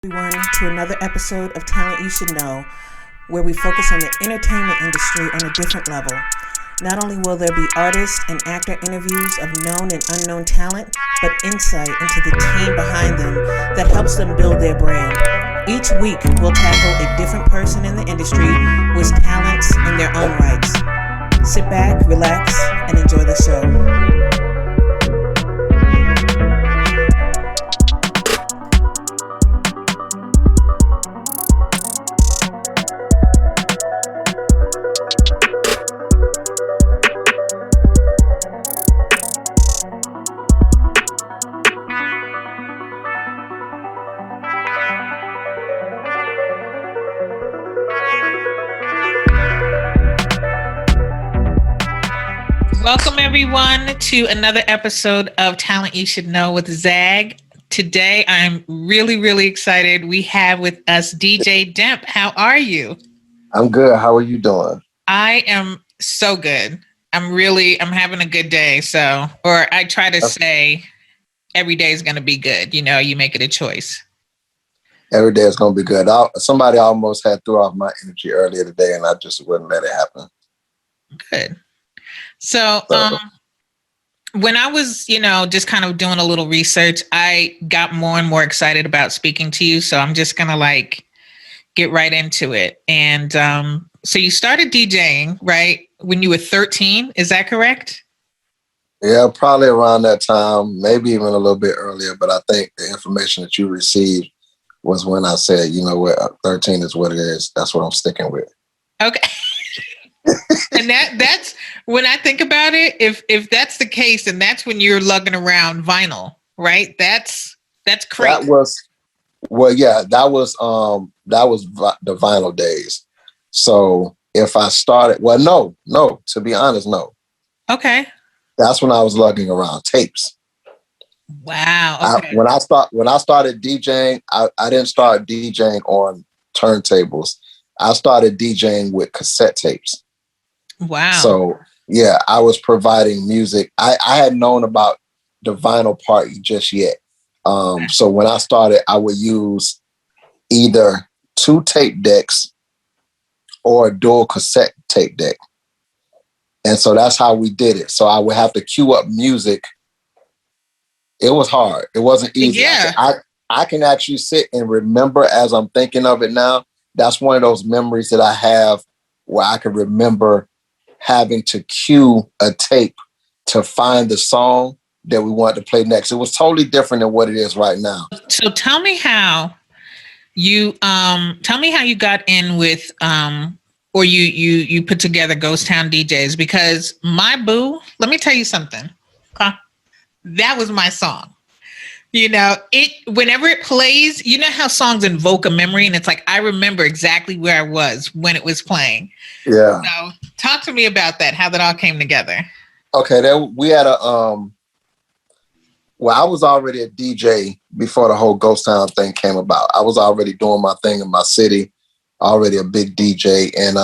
Everyone to another episode of Talent You Should Know, where we focus on the entertainment industry on a different level. Not only will there be artist and actor interviews of known and unknown talent, but insight into the team behind them that helps them build their brand. Each week, we'll tackle a different person in the industry with talents in their own rights. Sit back, relax, and enjoy the show. Welcome everyone to another episode of Talent You Should Know with Zag. Today I'm really excited. We have with us DJ Demp. How are you? I'm good. How are you doing? I am so good. I'm having a good day. Or I try to say every day is going to be good. You know, you make it a choice. Every day is going to be good. Somebody almost had threw off my energy earlier today and I just wouldn't let it happen. Good. So when I was, just kind of doing a little research, I got more and more excited about speaking to you. So I'm just going to get right into it. And so you started DJing, right? When you were 13, is that correct? Yeah, probably around that time, maybe even a little bit earlier. But I think the information that you received was when I said, you know what, 13 is what it is. That's what I'm sticking with. Okay. And that's when I think about it, if that's the case, and that's when you're lugging around vinyl, right? That's crazy. That was the vinyl days. So if I started, no, to be honest, no. Okay. That's when I was lugging around tapes. Wow. Okay. When I started DJing, I didn't start DJing on turntables. I started DJing with cassette tapes. Wow. So yeah, I was providing music. I hadn't known about the vinyl part just yet. So when I started, I would use either 2 tape decks or a dual cassette tape deck. And so that's how we did it. So I would have to queue up music. It was hard. It wasn't easy. Yeah. I can actually sit and remember as I'm thinking of it now. That's one of those memories that I have where I can remember having to cue a tape to find the song that we wanted to play next. It was totally different than what it is right now. So tell me how you got in with or you put together Ghostown DJs, because my boo, let me tell you something. That was my song. Whenever it plays, you know how songs invoke a memory, and it's like, I remember exactly where I was when it was playing. Yeah. So talk to me about that, how that all came together. Okay. We had I was already a DJ before the whole Ghostown thing came about. I was already doing my thing in my city, already a big DJ. And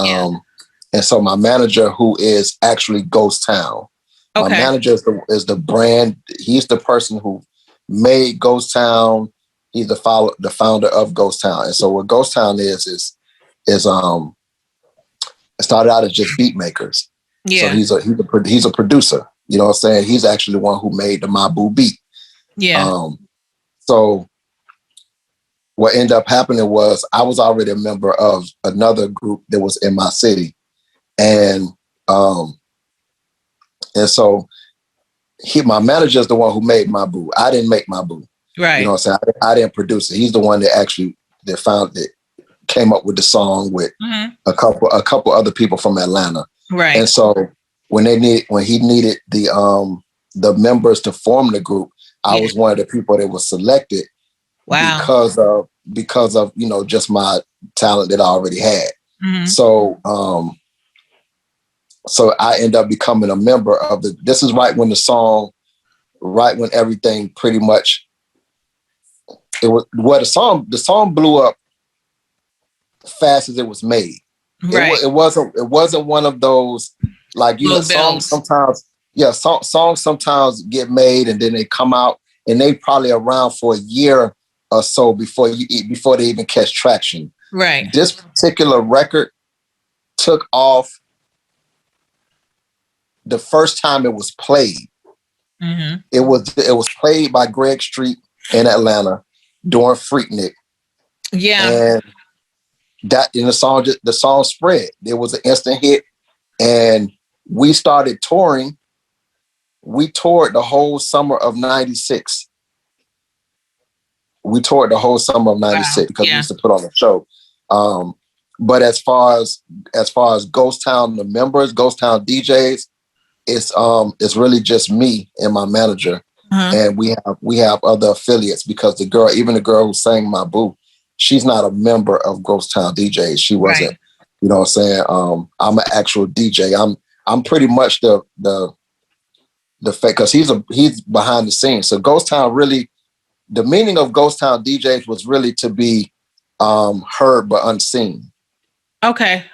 so my manager, who is actually Ghostown, my manager is the brand. He's the person who made Ghostown. He's the founder of Ghostown. And so what Ghostown is it started out as just beat makers. Yeah. So he's a producer. You know what I'm saying? He's actually the one who made the My Boo beat. Yeah. So what ended up happening was I was already a member of another group that was in my city. And so my manager is the one who made My Boo. I didn't make My Boo. Right. You know what I'm saying? I didn't produce it. He's the one that found it, came up with the song with a couple other people from Atlanta. Right. And so when he needed the members to form the group, I was one of the people that was selected. Wow. Because of just my talent that I already had. Mm-hmm. So I end up becoming a member of this is right when everything pretty much, it was where the song blew up fast as it was made. Right. It wasn't one of those, like, songs sometimes, songs sometimes get made and then they come out and they probably around for a year or so before you eat, before they even catch traction. Right. This particular record took off the first time it was played. Mm-hmm. It was played by Greg Street in Atlanta during Freaknik. Yeah. And that in the song spread. It was an instant hit. And we started touring. We toured the whole summer of 96. We toured the whole summer of 96 because we used to put on a show. But as far as Ghostown, the members, Ghostown DJs, it's really just me and my manager. And we have other affiliates because even the girl who sang my boo, she's not a member of Ghostown DJ. She wasn't, right. You know what I'm saying? I'm an actual DJ. I'm pretty much the fake, because he's behind the scenes. So Ghostown really, the meaning of Ghostown DJs was really to be heard but unseen. Okay.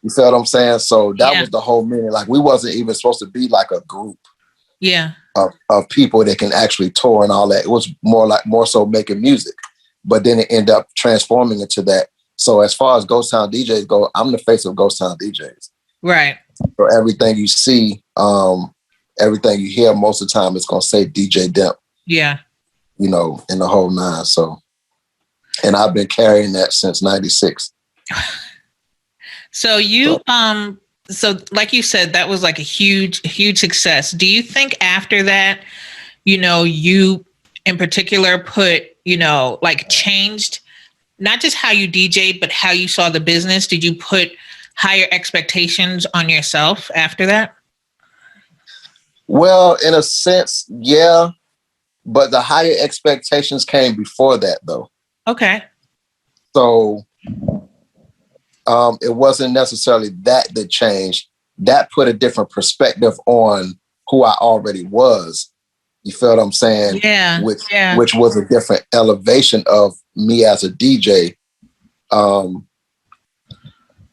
You feel what I'm saying? So that was the whole meaning. Like, we wasn't even supposed to be like a group of people that can actually tour and all that. It was more so making music, but then it ended up transforming into that. So as far as Ghostown DJs go, I'm the face of Ghostown DJs. Right. So everything you see, everything you hear, most of the time it's gonna say DJ Demp. Yeah. You know, in the whole nine. So, and I've been carrying that since 96. So so like you said, that was like a huge success. Do you think after that, you in particular put, like changed not just how you DJ, but how you saw the business? Did you put higher expectations on yourself after that? Well, in a sense, yeah. But the higher expectations came before that, though. Okay. So it wasn't necessarily that changed. That put a different perspective on who I already was. You feel what I'm saying? Yeah. Which was a different elevation of me as a DJ. And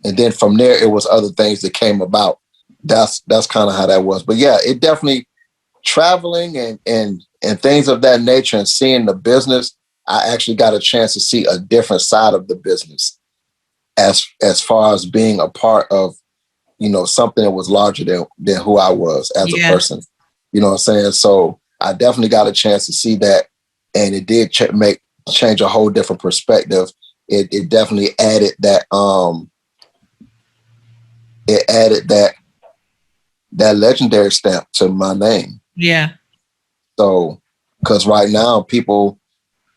then from there, it was other things that came about. That's kind of how that was. But yeah, it definitely, traveling and things of that nature and seeing the business, I actually got a chance to see a different side of the business as far as being a part of, something that was larger than who I was as a person. You know what I'm saying? So I definitely got a chance to see that, and it did change a whole different perspective. It definitely added that that legendary stamp to my name. Yeah. So, because right now people,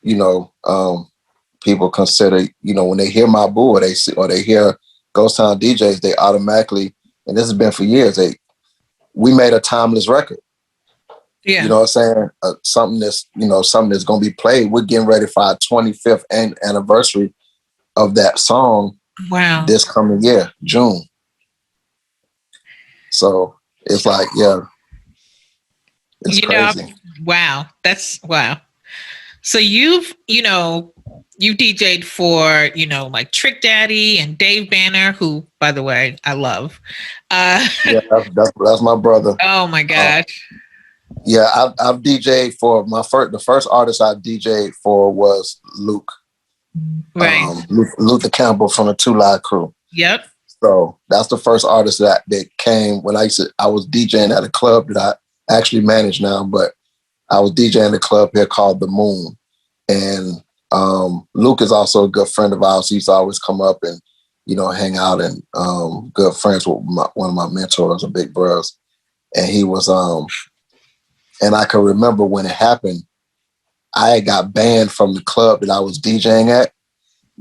people consider, when they hear my boo or they hear Ghostown DJs, they automatically, and this has been for years, we made a timeless record. Yeah. You know what I'm saying? Something that's going to be played. We're getting ready for our 25th anniversary of that song. Wow. This coming year, June. So it's like, yeah, it's crazy. Wow. Wow. So you've DJ'd for, like Trick Daddy and Dave Banner, who, by the way, I love. Yeah, that's my brother. Oh my gosh. Yeah, I've DJ'd for the first artist I DJ'd for was Luke. Right. Luther Campbell from the 2 Live Crew. Yep. So that's the first artist that came when I was DJing at a club that I actually manage now, but I was DJing at a club here called The Moon. And Luke is also a good friend of ours. He used to always come up and, hang out, and good friends with one of my mentors and big bros. And he was, and I can remember when it happened, I got banned from the club that I was DJing at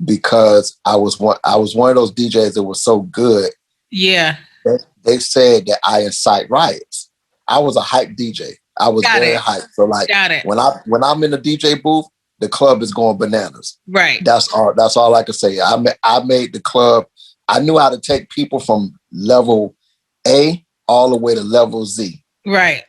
because I was one of those DJs that was so good. Yeah. They said that I incite riots. I was a hype DJ. I was very hyped. So like when I'm in the DJ booth, the club is going bananas. Right. That's all I can say. I made the club. I knew how to take people from level A all the way to level Z. Right.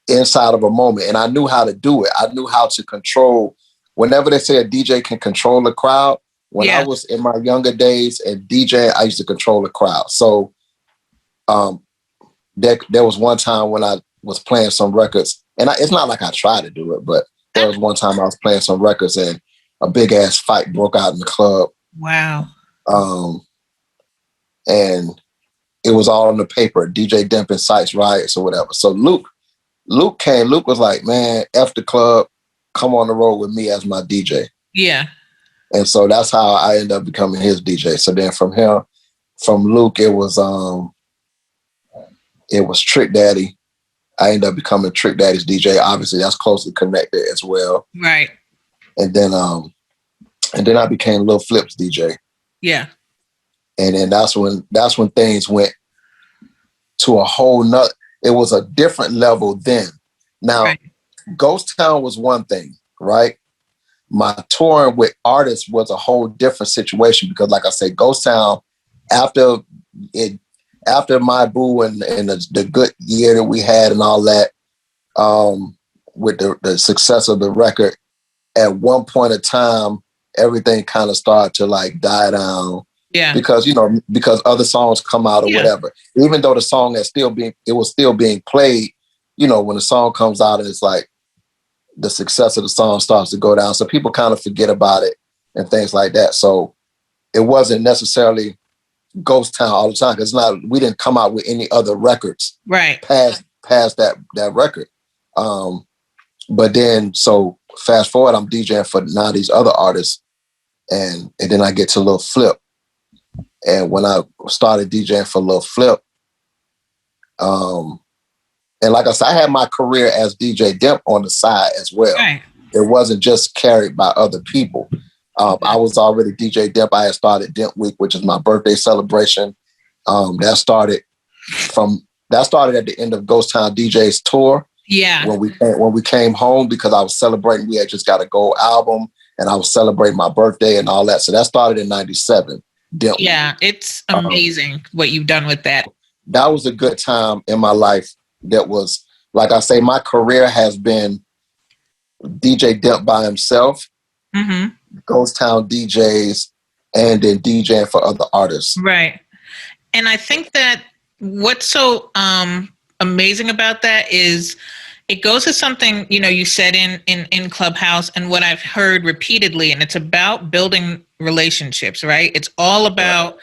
Inside of a moment. And I knew how to do it. I knew how to control. Whenever they say a DJ can control the crowd, when I was in my younger days and DJ, I used to control the crowd. So there was one time when I was playing some records, and it's not like I tried to do it, but There was one time I was playing some records and a big ass fight broke out in the club. Wow. And it was all in the paper, DJ Demp incites riots or whatever. So Luke came. Luke was like, man, F the club, come on the road with me as my DJ. Yeah. And so that's how I ended up becoming his DJ. So then from Luke, it was Trick Daddy. I ended up becoming Trick Daddy's DJ. Obviously, that's closely connected as well. Right. And then I became Lil Flip's DJ. Yeah. And then that's when things went to a whole nother. It was a different level then. Now, right. Ghostown was one thing, right? My touring with artists was a whole different situation because, like I said, Ghostown, after My Boo and the good year that we had and all that, with the success of the record, at one point in time, everything kind of started to like die down. Yeah. Because other songs come out or whatever. Even though the song was still being played, when the song comes out and it's like the success of the song starts to go down. So people kind of forget about it and things like that. So it wasn't necessarily Ghostown all the time. Because we didn't come out with any other records right past that record. But then so fast forward, I'm DJing for now these other artists, and then I get to Lil Flip. And when I started DJing for Lil Flip, and like I said, I had my career as DJ Demp on the side as well. Right. It wasn't just carried by other people. I was already DJ Demp. I had started Demp Week, which is my birthday celebration. That started at the end of Ghostown DJ's tour. Yeah. When we came home, because I was celebrating, we had just got a gold album, and I was celebrating my birthday and all that. So that started in '97. Yeah, it's amazing what you've done with that. That was a good time in my life. That was, like I say, my career has been DJ Demp by himself, Ghostown DJs, and then DJing for other artists. Right. And I think that what's so amazing about that is it goes to something, you said in Clubhouse, and what I've heard repeatedly, and it's about building relationships, right? It's all about,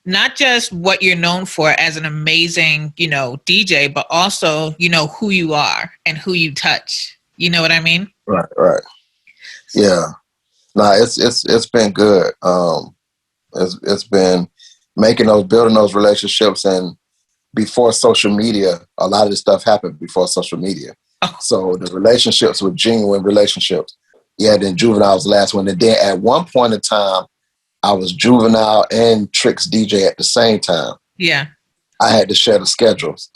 not just what you're known for as an amazing, DJ, but also, who you are and who you touch. You know what I mean? Right. Yeah. No, it's been good. It's been building those relationships, and before social media, a lot of this stuff happened before social media. Oh. So the relationships were genuine relationships. Yeah, then Juvenile was the last one. And then at one point in time, I was Juvenile and Trick's DJ at the same time. Yeah. I had to share the schedules.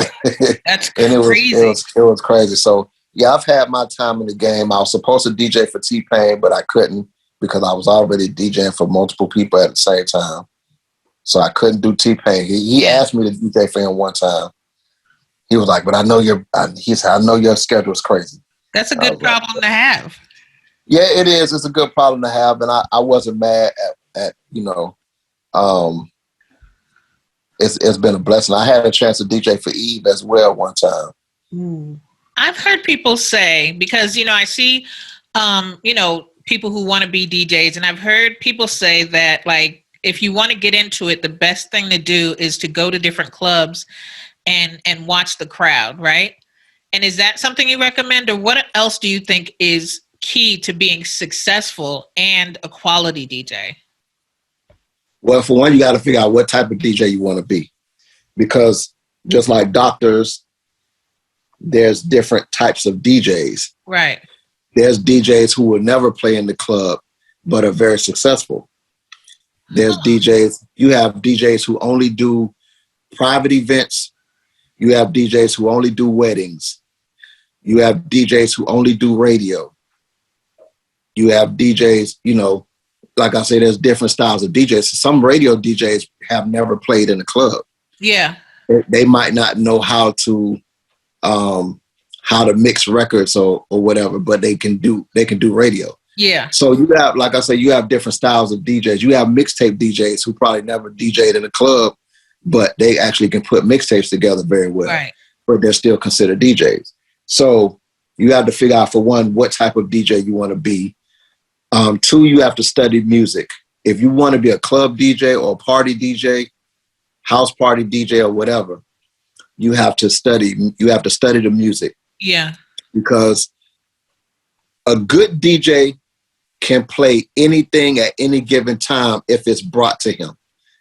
That's and crazy. It was crazy. So yeah, I've had my time in the game. I was supposed to DJ for T-Pain, but I couldn't because I was already DJing for multiple people at the same time. So I couldn't do T-Pain. He asked me to DJ for him one time. He was like, but I know your schedule's crazy. That's a good problem to have. Yeah, it is. It's a good problem to have. And I wasn't mad at it's been a blessing. I had a chance to DJ for Eve as well one time. Ooh. I've heard people say, because, I see, people who want to be DJs, and I've heard people say that, like, if you want to get into it, the best thing to do is to go to different clubs and watch the crowd, right? And is that something you recommend, or what else do you think is key to being successful and a quality DJ? Well, for one, you got to figure out what type of DJ you want to be, because just like doctors, there's different types of DJs. Right. There's DJs who will never play in the club, but are very successful. There's DJs, you have DJs who only do private events. You have DJs who only do weddings. You have DJs who only do radio. You have DJs, like I say, there's different styles of DJs. Some radio DJs have never played in a club. Yeah. They might not know how to mix records or whatever, but they can do radio. Yeah. So you have, like I say, you have different styles of DJs. You have mixtape DJs who probably never DJed in a club, but they actually can put mixtapes together very well. Right. But they're still considered DJs. So You have to figure out, for one, what type of DJ you want to be. Two, you have to study music. If you want to be a club DJ or a party DJ, house party DJ or whatever, you have to study the music. Yeah. Because a good DJ can play anything at any given time if it's brought to him,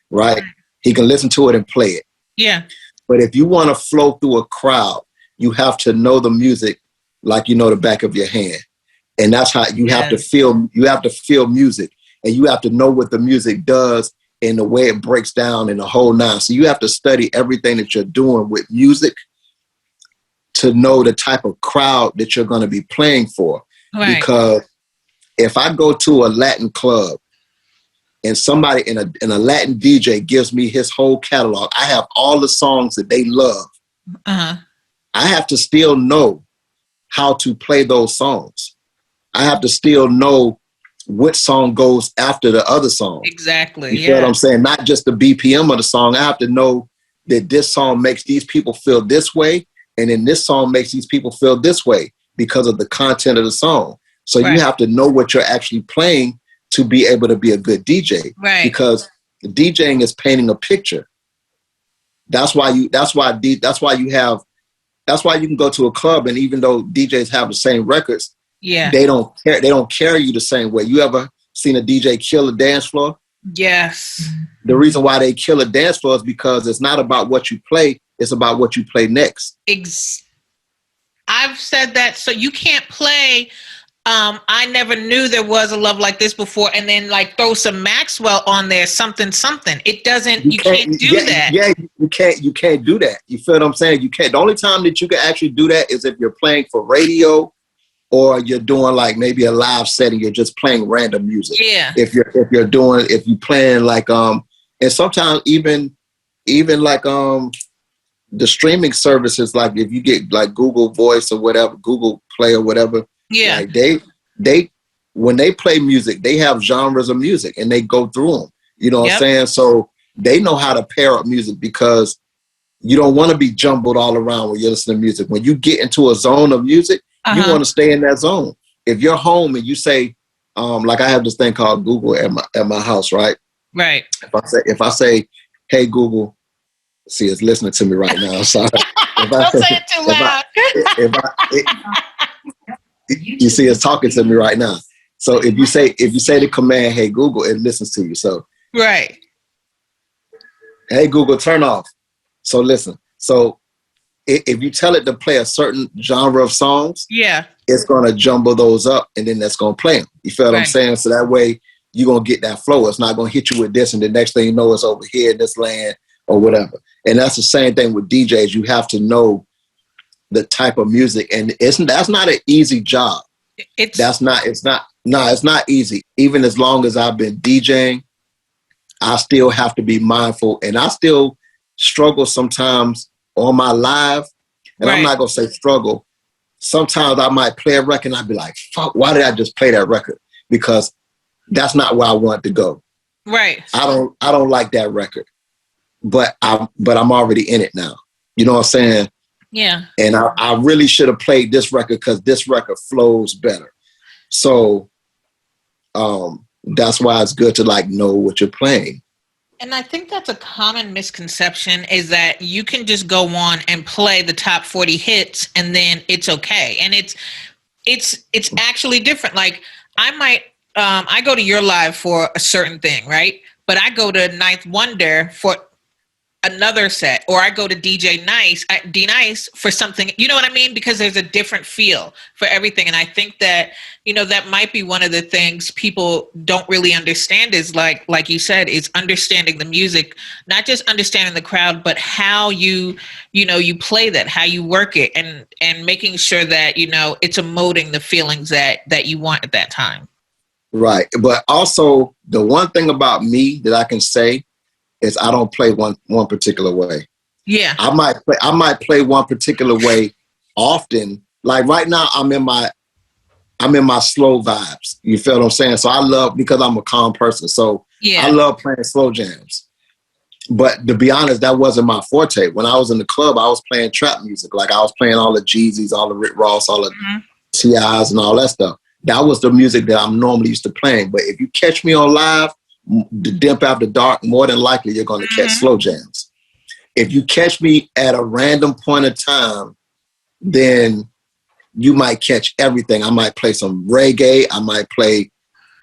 right? He can listen to it and play it. Yeah. But if you want to flow through a crowd, you have to know the music like you know the back of your hand. And that's how you have to feel. You have to feel music, and you have to know what the music does and the way it breaks down in the whole nine. So you have to study everything that you're doing with music to know the type of crowd that you're going to be playing for. Right. Because if I go to a Latin club and somebody in a Latin DJ gives me his whole catalog, I have all the songs that they love. Uh-huh. I have to still know how to play those songs. I have to still know what song goes after the other song. Exactly. You feel what I'm saying? Not just the BPM of the song. I have to know that this song makes these people feel this way, and then this song makes these people feel this way because of the content of the song. So you have to know what you're actually playing to be able to be a good DJ. Right. Because DJing is painting a picture. That's why you can go to a club, and even though DJs have the same records, they don't carry you the same way. You ever seen a DJ kill a dance floor? Yes. The reason why they kill a dance floor is because it's not about what you play, it's about what you play next. I've said that. So you can't play I Never Knew There Was a Love Like This Before and then like throw some Maxwell on there, something. It doesn't, you can't do that. Yeah, you can't do that. You feel what I'm saying? You can't. The only time that you can actually do that is if you're playing for radio or you're doing like maybe a live setting, you're just playing random music. Yeah. If you're playing like and sometimes even like the streaming services, like if you get like Google Voice or whatever, Google Play or whatever, like they when they play music, they have genres of music and they go through them. You know what I'm saying? So they know how to pair up music because you don't want to be jumbled all around when you're listening to music. When you get into a zone of music, you want to stay in that zone. If you're home and you say, like I have this thing called Google at my house, right? Right. If I say, hey Google, see, it's listening to me right now. Sorry. Don't say it too loud. You see, it's talking to me right now. So if you say the command, hey Google, it listens to you. So right. Hey Google, turn off. So listen. So if you tell it to play a certain genre of songs, it's gonna jumble those up, and then that's gonna play them. You feel what I'm saying? So that way you're gonna get that flow. It's not gonna hit you with this, and the next thing you know, it's over here in this land or whatever. And that's the same thing with DJs. You have to know the type of music, and that's not an easy job. It's not easy. Even as long as I've been DJing, I still have to be mindful, and I still struggle sometimes on my live. And I'm not gonna say struggle. Sometimes I might play a record and I'd be like, fuck, why did I just play that record? Because that's not where I want to go. Right. I don't like that record. But I'm already in it now. You know what I'm saying? Yeah. And I really should have played this record because this record flows better. So that's why it's good to like know what you're playing. And I think that's a common misconception is that you can just go on and play the top 40 hits and then it's okay. And it's actually different. Like I might I go to your live for a certain thing, right? But I go to Ninth Wonder for another set, or I go to D Nice for something, you know what I mean? Because there's a different feel for everything. And I think that, that might be one of the things people don't really understand is like you said, is understanding the music, not just understanding the crowd, but how you play that, how you work it and making sure that, it's emoting the feelings that you want at that time. Right. But also the one thing about me that I can say is I don't play one particular way. Yeah. I might play one particular way often. Like right now I'm in my slow vibes. You feel what I'm saying? So because I'm a calm person. So I love playing slow jams. But to be honest, that wasn't my forte. When I was in the club, I was playing trap music. Like I was playing all the Jeezys, all the Rick Ross, all the T.I.s and all that stuff. That was the music that I'm normally used to playing. But if you catch me on live, the Demp After Dark, more than likely you're going to catch slow jams. If you catch me at a random point of time, then you might catch everything. I might play some reggae. I might play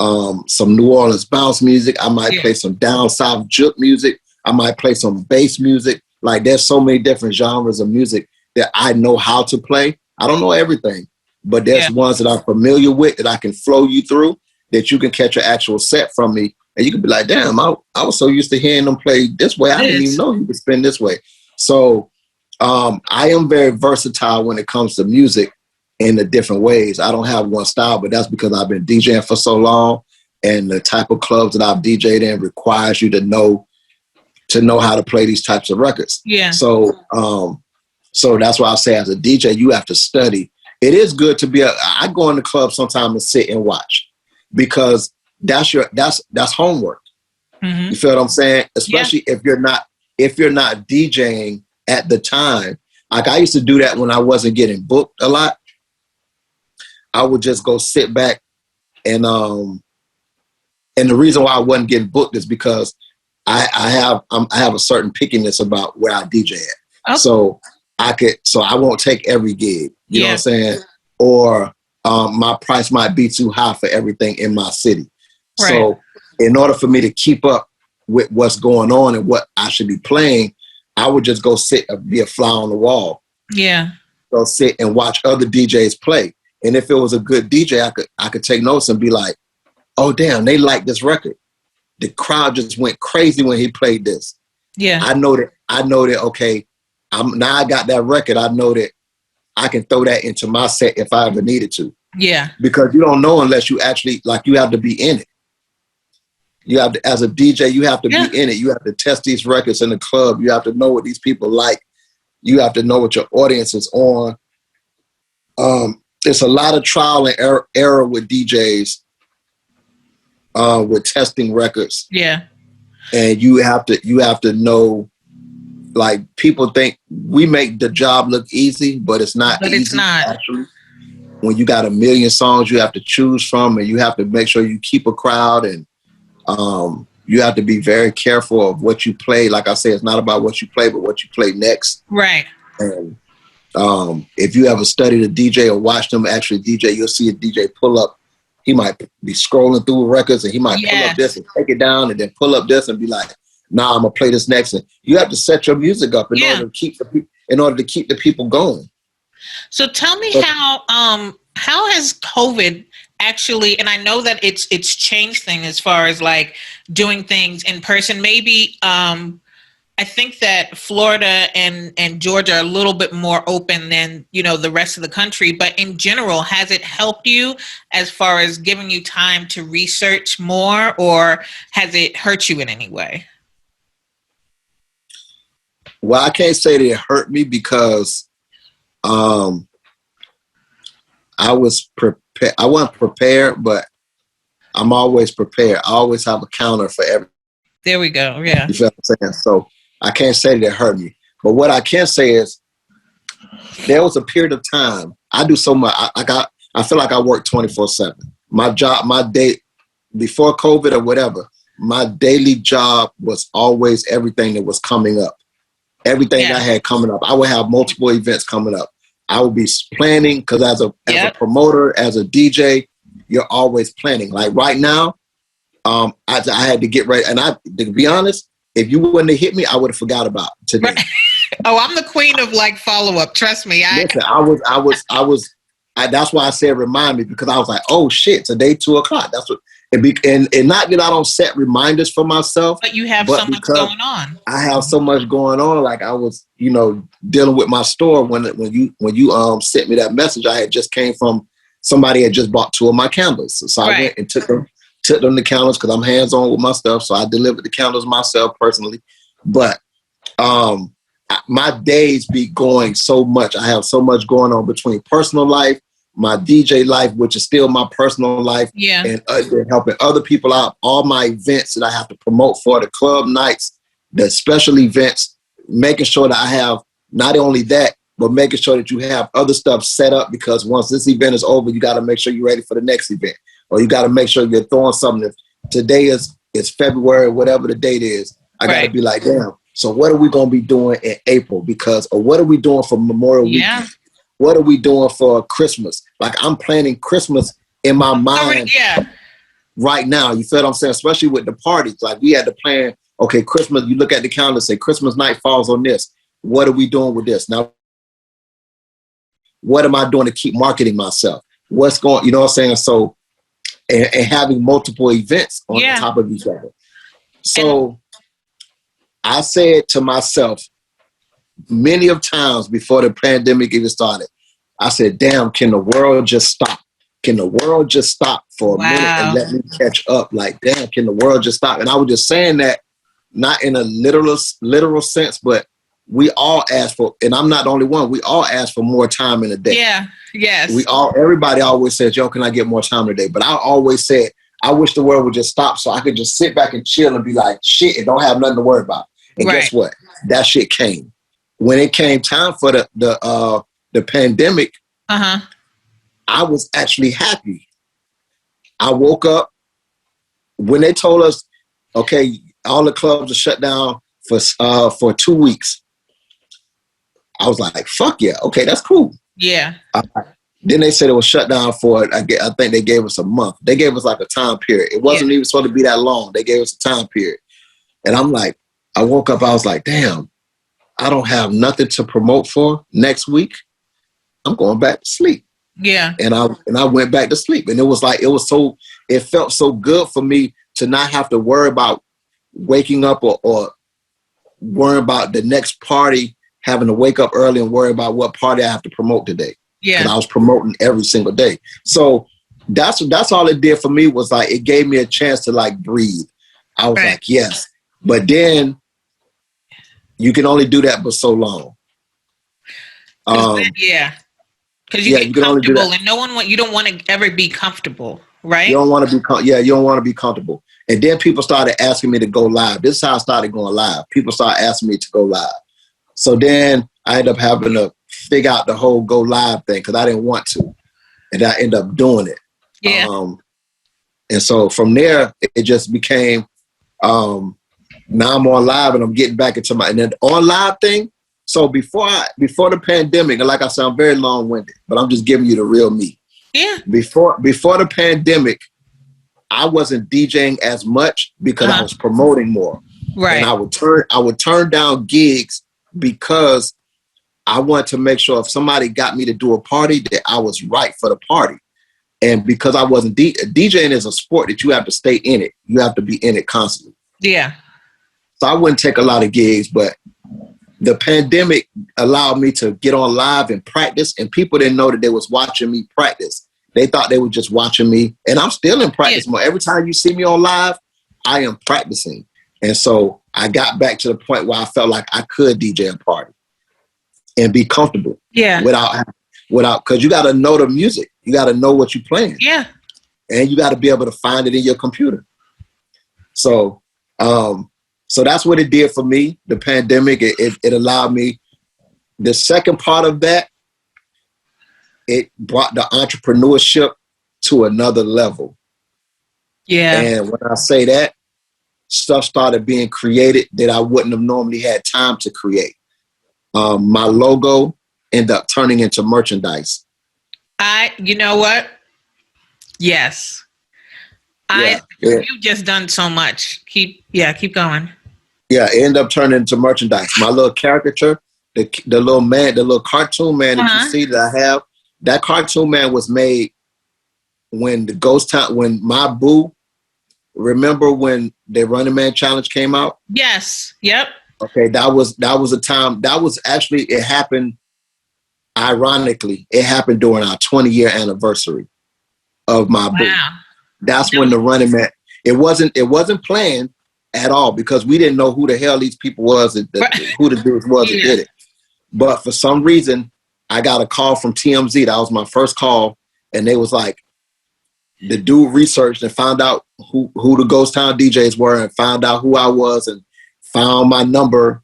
some New Orleans bounce music. I might play some down south juke music. I might play some bass music. Like there's so many different genres of music that I know how to play. I don't know everything, but there's ones that I'm familiar with that I can flow you through, that you can catch an actual set from me. And you can be like, damn, I was so used to hearing them play this way. I didn't even know you could spin this way. So I am very versatile when it comes to music in the different ways. I don't have one style, but that's because I've been DJing for so long, and the type of clubs that I've DJed in requires you to know how to play these types of records. Yeah. So that's why I say as a DJ, you have to study. It is good to be I go in the club sometimes and sit and watch, because that's homework. Mm-hmm. You feel what I'm saying? Especially if you're not DJing at the time. Like I used to do that when I wasn't getting booked a lot. I would just go sit back and the reason why I wasn't getting booked is because I have a certain pickiness about where I DJ at. So I won't take every gig. You know what I'm saying? Or my price might be too high for everything in my city. Right. So in order for me to keep up with what's going on and what I should be playing, I would just go sit and be a fly on the wall. Yeah. Go sit and watch other DJs play. And if it was a good DJ, I could take notes and be like, oh damn, they like this record. The crowd just went crazy when he played this. Yeah. I know that, okay, now I got that record. I know that I can throw that into my set if I ever needed to. Yeah. Because you don't know unless you actually, like, you have to be in it. You have to, as a DJ, you have to be in it. You have to test these records in the club. You have to know what these people like. You have to know what your audience is on. It's a lot of trial and error with DJs, with testing records. Yeah. And you have to know, like, people think we make the job look easy, but it's not easy. It's not. Actually. When you got a million songs you have to choose from, and you have to make sure you keep a crowd, and you have to be very careful of what you play. Like I said, it's not about what you play, but what you play next. Right. And if you ever studied a DJ or watched them actually DJ, you'll see a DJ pull up. He might be scrolling through records, and he might pull up this and take it down, and then pull up this and be like, "Nah, I'm gonna play this next." And you have to set your music up in order to keep the people going. So tell me how has COVID actually, and I know that it's changed things as far as like doing things in person. Maybe I think that Florida and Georgia are a little bit more open than, the rest of the country. But in general, has it helped you as far as giving you time to research more, or has it hurt you in any way? Well, I can't say that it hurt me because I was prepared. I wasn't prepared, but I'm always prepared. I always have a counter for everything. There we go. Yeah. You feel what I'm saying? So I can't say that it hurt me. But what I can say is there was a period of time. I do so much. I feel like I work 24/7. My job, my day, before COVID or whatever, my daily job was always everything that was coming up. Everything I had coming up. I would have multiple events coming up. I would be planning, because as a promoter, as a DJ, you're always planning. Like right now, I had to get ready. And to be honest, if you wouldn't have hit me, I would have forgot about today. Oh, I'm the queen of like follow-up. Trust me. Listen, that's why I said remind me, because I was like, oh shit, today 2:00. That's what. And not that I don't set reminders for myself, but you have so much going on. I have so much going on. Like I was, dealing with my store when you sent me that message. I had just came from somebody had just bought 2 of my candles, so I went and took them the candles, because I'm hands on with my stuff. So I delivered the candles myself personally. But my days be going so much. I have so much going on between personal life, my DJ life, which is still my personal life, and helping other people out, all my events that I have to promote for, the club nights, the special events, making sure that I have not only that, but making sure that you have other stuff set up, because once this event is over, you got to make sure you're ready for the next event, or you got to make sure you're throwing something. If today is February, whatever the date is, I got to be like, damn. So what are we going to be doing in April? Or what are we doing for Memorial Weekend? What are we doing for Christmas? Like, I'm planning Christmas in my mind right now. You feel what I'm saying? Especially with the parties. Like, we had to plan, okay, Christmas, you look at the calendar, say Christmas night falls on this. What are we doing with this? Now, what am I doing to keep marketing myself? What's going, you know what I'm saying? So, and having multiple events on top of each other. So I said to myself many of times before the pandemic even started, I said, damn, can the world just stop? Can the world just stop for a minute and let me catch up? Like, damn, can the world just stop? And I was just saying that not in a literal sense, but we all ask for, and I'm not the only one, we all ask for more time in a day. Yeah, yes. Everybody always says, yo, can I get more time today? But I always said, I wish the world would just stop so I could just sit back and chill and be like, shit, and don't have nothing to worry about. And guess what? That shit came. When it came time for the pandemic, I was actually happy. I woke up when they told us, okay, all the clubs are shut down for 2 weeks. I was like, fuck yeah. Okay, that's cool. Yeah. Then they said it was shut down for, I think they gave us a month. They gave us like a time period. It wasn't even supposed to be that long. They gave us a time period. And I'm like, I woke up, I was like, damn, I don't have nothing to promote for next week. I'm going back to sleep. Yeah. And I went back to sleep. And it felt so good for me to not have to worry about waking up or worry about the next party, having to wake up early and worry about what party I have to promote today. Yeah. Because I was promoting every single day. So that's all it did for me, was like, it gave me a chance to like breathe. I was like, yes. But then you can only do that for so long. Because you get comfortable, and you don't want to ever be comfortable, right? You don't want to be, you don't want to be comfortable. And then people started asking me to go live. This is how I started going live. People started asking me to go live. So then I ended up having to figure out the whole go live thing, because I didn't want to. And I ended up doing it. Yeah. And so from there, it just became, now I'm on live and I'm getting back into and then on live thing. So before the pandemic, and like I said, I'm very long-winded, but I'm just giving you the real me. Yeah. Before the pandemic, I wasn't DJing as much because I was promoting more. Right. And I would turn down gigs because I wanted to make sure if somebody got me to do a party, that I was right for the party. And because I wasn't DJing is a sport that you have to stay in it. You have to be in it constantly. Yeah. So I wouldn't take a lot of gigs, but the pandemic allowed me to get on live and practice, and people didn't know that they was watching me practice. They thought they were just watching me, and I'm still in practice mode. Every time you see me on live, I am practicing. And so I got back to the point where I felt like I could DJ a party and be comfortable. Yeah. Without, because you got to know the music. You got to know what you're playing. Yeah. And you got to be able to find it in your computer. So, so that's what it did for me. The pandemic, it allowed me. The second part of that, it brought the entrepreneurship to another level. Yeah. And when I say that, stuff started being created that I wouldn't have normally had time to create. My logo ended up turning into merchandise. You know what? Yes. You've just done so much. Keep going. Yeah, it ended up turning into merchandise. My little caricature, the little man, the little cartoon man that you see that I have, that cartoon man was made when the Ghostown, when my boo, remember when the Running Man Challenge came out? Yes. Yep. Okay, that was a time, that was actually, it happened, ironically, it happened during our 20-year anniversary of my boo. That's when the Running Man, it wasn't planned at all, because we didn't know who the hell these people was, who the dudes was that did it. But for some reason, I got a call from TMZ. That was my first call. And they was like, the dude researched and found out who the Ghostown DJs were, and found out who I was, and found my number.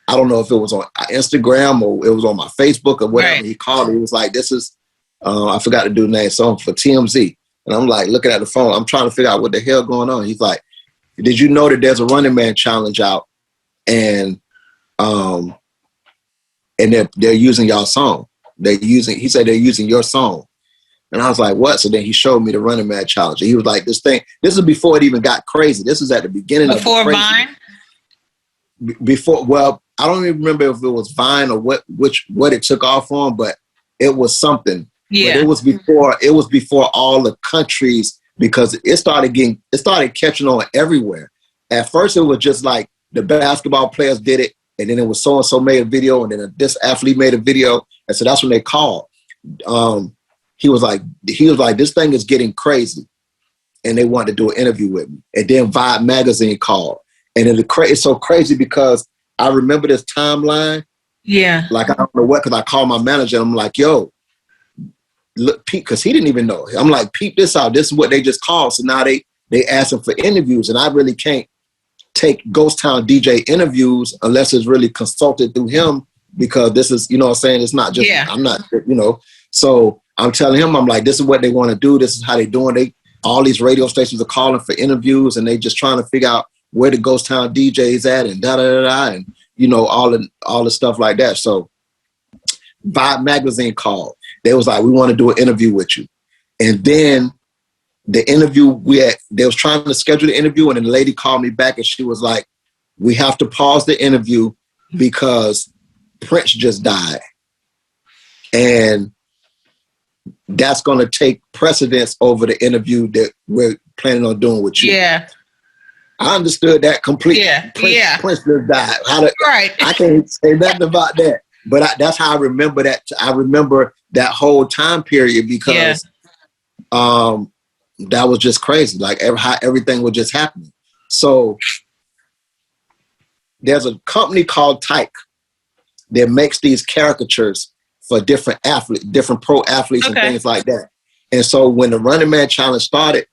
I don't know if it was on Instagram or it was on my Facebook or whatever. Right. He called me. He was like, this is, I forgot to do the name, song for TMZ. And I'm like, looking at the phone. I'm trying to figure out what the hell going on. He's like, did you know that there's a Running Man challenge out? And they're using y'all song. He said they're using your song. And I was like, what? So then he showed me the Running Man challenge. And he was like, this is before it even got crazy. This is at the beginning of the crazy. Before Vine? Before, well, I don't even remember if it was Vine or what it took off on, but it was something. Yeah. But it was before all the countries, because it started catching on everywhere. At first it was just like the basketball players did it, and then it was so-and-so made a video, and then this athlete made a video. And so that's when they called. He was like, this thing is getting crazy. And they wanted to do an interview with me. And then Vibe magazine called. And it's so crazy because I remember this timeline. Yeah. Like, I don't know what, because I called my manager and I'm like, yo, look, Pete, because he didn't even know. I'm like, peep this out. This is what they just called. So now they asking for interviews. And I really can't take Ghostown DJ interviews unless it's really consulted through him, because this is, you know what I'm saying? It's not just, I'm not, you know. So I'm telling him, I'm like, this is what they want to do. This is how they doing. All these radio stations are calling for interviews, and they just trying to figure out where the Ghostown DJs at, and da-da-da-da, and, you know, all the stuff like that. So Vibe magazine called. They was like, we want to do an interview with you. And then the interview they was trying to schedule the interview, and then the lady called me back and she was like, we have to pause the interview because Prince just died. And that's going to take precedence over the interview that we're planning on doing with you. Yeah. I understood that completely. Prince just died. Right. I can't say nothing about that. But that's how I remember that. I remember that whole time period because that was just crazy. Like how everything was just happening. So there's a company called Tyke that makes these caricatures for different athletes, different pro athletes and things like that. And so when the Running Man Challenge started,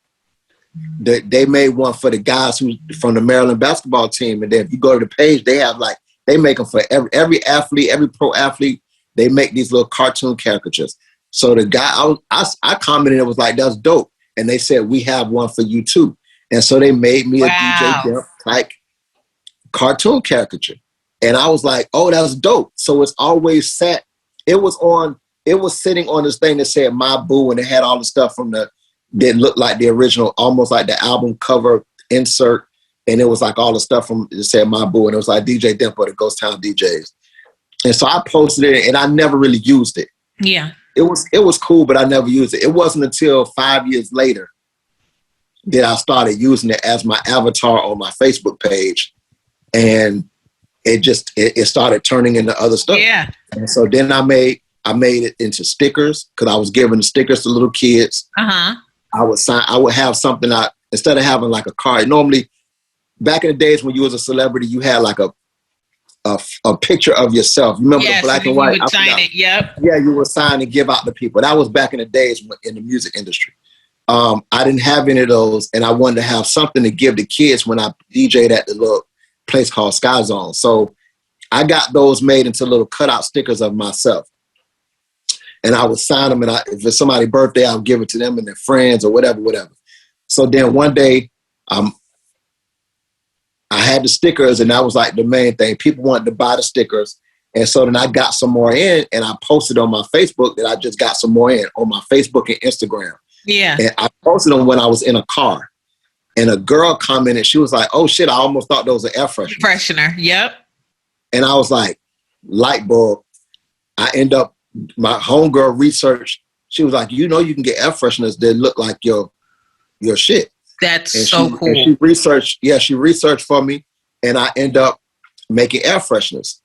they made one for the guys who from the Maryland basketball team. And then if you go to the page, they make them for every athlete, every pro athlete. They make these little cartoon caricatures. So the guy, I commented, it was like, that's dope. And they said, we have one for you too. And so they made me a DJ Demp like cartoon caricature. And I was like, oh, that's dope. So it's always set. It was sitting on this thing that said My Boo, and it had all the stuff from that looked like the original, almost like the album cover insert. And it was like all the stuff from it said My Boo, and it was like DJ Demp Well, the Ghostown DJs. And so I posted it, and I never really used it. Yeah. It was cool, but I never used it. It wasn't until 5 years later that I started using it as my avatar on my Facebook page. And it started turning into other stuff. Yeah. And so then I made it into stickers, because I was giving the stickers to little kids. Uh-huh. I would have something instead of having like a card. Normally, back in the days when you was a celebrity, you had like a picture of yourself. Remember the black and white? You would sign it, yep. Yeah, you would sign and give out to people. That was back in the days in the music industry. I didn't have any of those, and I wanted to have something to give the kids when I DJ'd at the little place called Sky Zone. So I got those made into little cutout stickers of myself. And I would sign them, and if it's somebody's birthday, I'll give it to them and their friends or whatever. So then one day, I had the stickers, and that was like the main thing. People wanted to buy the stickers. And so then I got some more in, and I posted on my Facebook that I just got some more in on my Facebook and Instagram. Yeah. And I posted them when I was in a car. And a girl commented, she was like, oh shit, I almost thought those were air freshener. Yep. And I was like, light bulb. I end up, my homegirl researched, she was like, you know, you can get air fresheners that look like your shit. That's and so cool. And she researched for me, and I end up making air fresheners.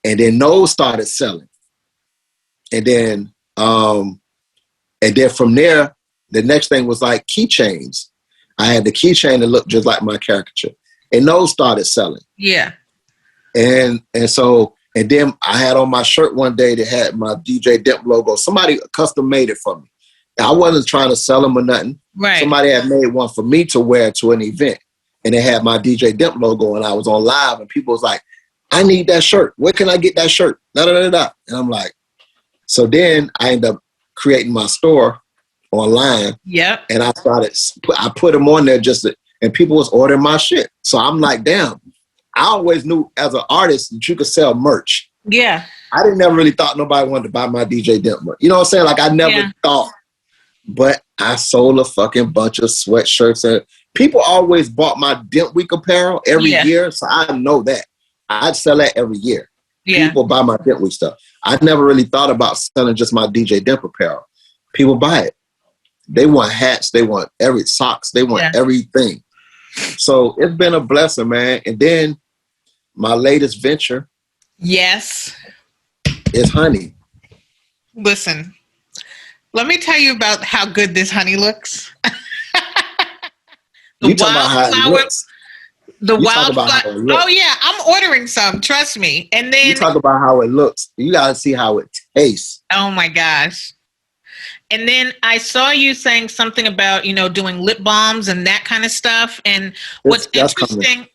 And then those started selling. And then from there, the next thing was like keychains. I had the keychain that looked just like my caricature. And those started selling. Yeah. And then I had on my shirt one day that had my DJ Demp logo. Somebody custom made it for me. I wasn't trying to sell them or nothing. Right. Somebody had made one for me to wear to an event. and they had my DJ Demp logo, and I was on live, and people was like, I need that shirt. Where can I get that shirt? Da, da, da, da. And I'm like, so then I ended up creating my store online. Yep. And I put them on there and people was ordering my shit. So I'm like, damn, I always knew as an artist that you could sell merch. Yeah. I didn't never really thought nobody wanted to buy my DJ Demp merch. You know what I'm saying? Like I never thought, but I sold a fucking bunch of sweatshirts, and people always bought my Demp Week apparel every year. So I know that. I'd sell that every year. Yeah. People buy my Demp Week stuff. I never really thought about selling just my DJ Demp apparel. People buy it. They want hats. They want socks. They want everything. So it's been a blessing, man. And then my latest venture. Yes. Is honey. Listen, let me tell you about how good this honey looks. You talking about how it looks. The wildflower. Oh yeah, I'm ordering some. Trust me. And then you talk about how it looks. You gotta see how it tastes. Oh my gosh. And then I saw you saying something about, doing lip balms and that kind of stuff. And what's interesting,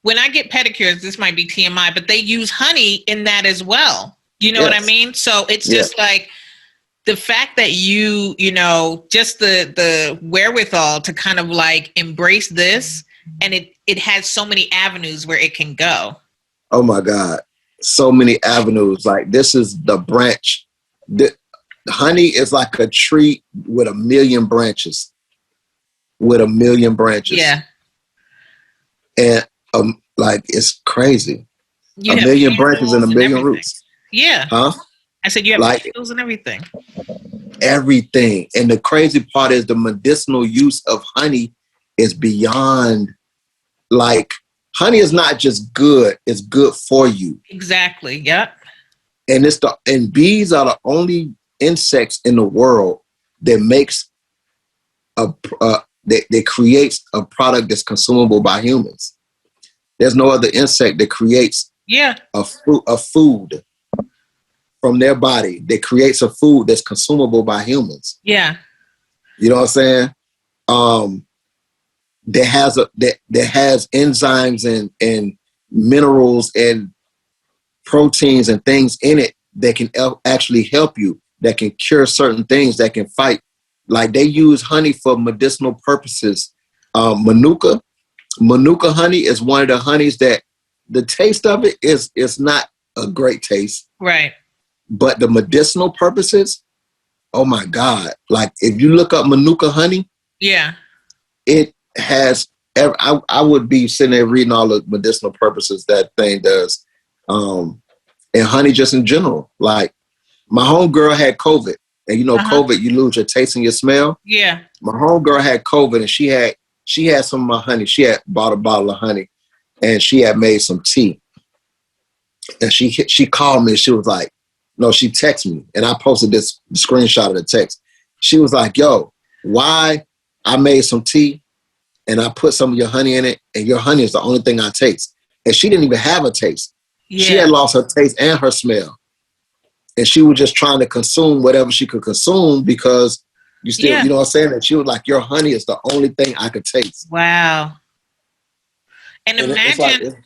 when I get pedicures, this might be TMI, but they use honey in that as well. You know what I mean? So it's just like the fact that you just the wherewithal to kind of like embrace this, and it has so many avenues where it can go. Oh my God. So many avenues. Like this is the branch. Honey is like a tree with 1 million branches. Yeah. And like it's crazy. You 1 million branches and 1 million roots. Yeah. Huh? I said you have like candles and everything. Everything. And the crazy part is the medicinal use of honey is beyond, like, honey is not just good, it's good for you. Exactly. Yep. And bees are the only insects in the world that makes that creates a product that's consumable by humans. There's no other insect that creates a food from their body that creates a food that's consumable by humans. Yeah. You know what I'm saying? That has enzymes and minerals and proteins and things in it that can actually help you, that can cure certain things, that can fight. Like they use honey for medicinal purposes. Manuka honey is one of the honeys that the taste of it is not a great taste. Right. But the medicinal purposes, oh my God. Like if you look up Manuka honey, it has, I would be sitting there reading all the medicinal purposes that thing does. And honey just in general. Like my homegirl had COVID. And COVID, you lose your taste and your smell. Yeah. My homegirl had COVID and she had some of my honey. She had bought a bottle of honey and she had made some tea. And she called me and she was like, no, she texted me and I posted this screenshot of the text. She was like, yo, why I made some tea and I put some of your honey in it and your honey is the only thing I taste. And she didn't even have a taste. Yeah. She had lost her taste and her smell. And she was just trying to consume whatever she could consume because you still, you know what I'm saying? And she was like, your honey is the only thing I could taste. Wow. And imagine,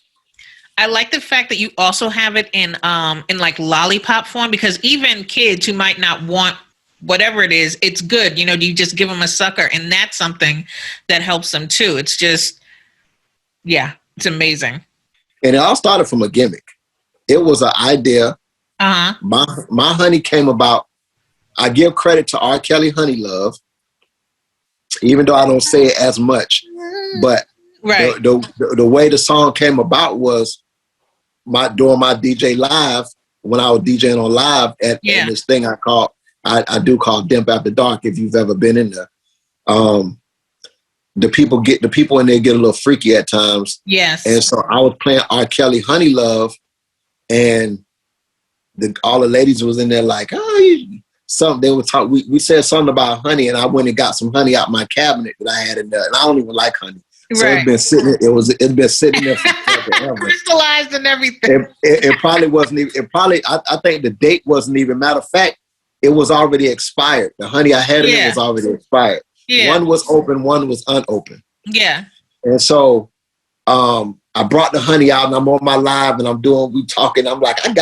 I like the fact that you also have it in like lollipop form, because even kids who might not want whatever it is, it's good. You just give them a sucker and that's something that helps them too. It's just, it's amazing. And it all started from a gimmick. It was an idea. Uh-huh. My honey came about. I give credit to R. Kelly Honey Love, even though I don't say it as much. But the way the song came about was during my DJ live, when I was DJing on live at this thing I do call Demp After Dark. If you've ever been in there, the people in there get a little freaky at times. Yes. And so I was playing R. Kelly Honey Love, and all the ladies was in there like, they would talk. We said something about honey, and I went and got some honey out my cabinet that I had in there, and I don't even like honey. So it's been sitting. It's been sitting there for forever. Crystallized and everything. It probably wasn't even. It probably. I think the date wasn't even. Matter of fact, it was already expired. The honey I had in it was already expired. Yeah. One was open, one was unopened. Yeah. And so I brought the honey out and I'm on my live and we talking. I'm like, I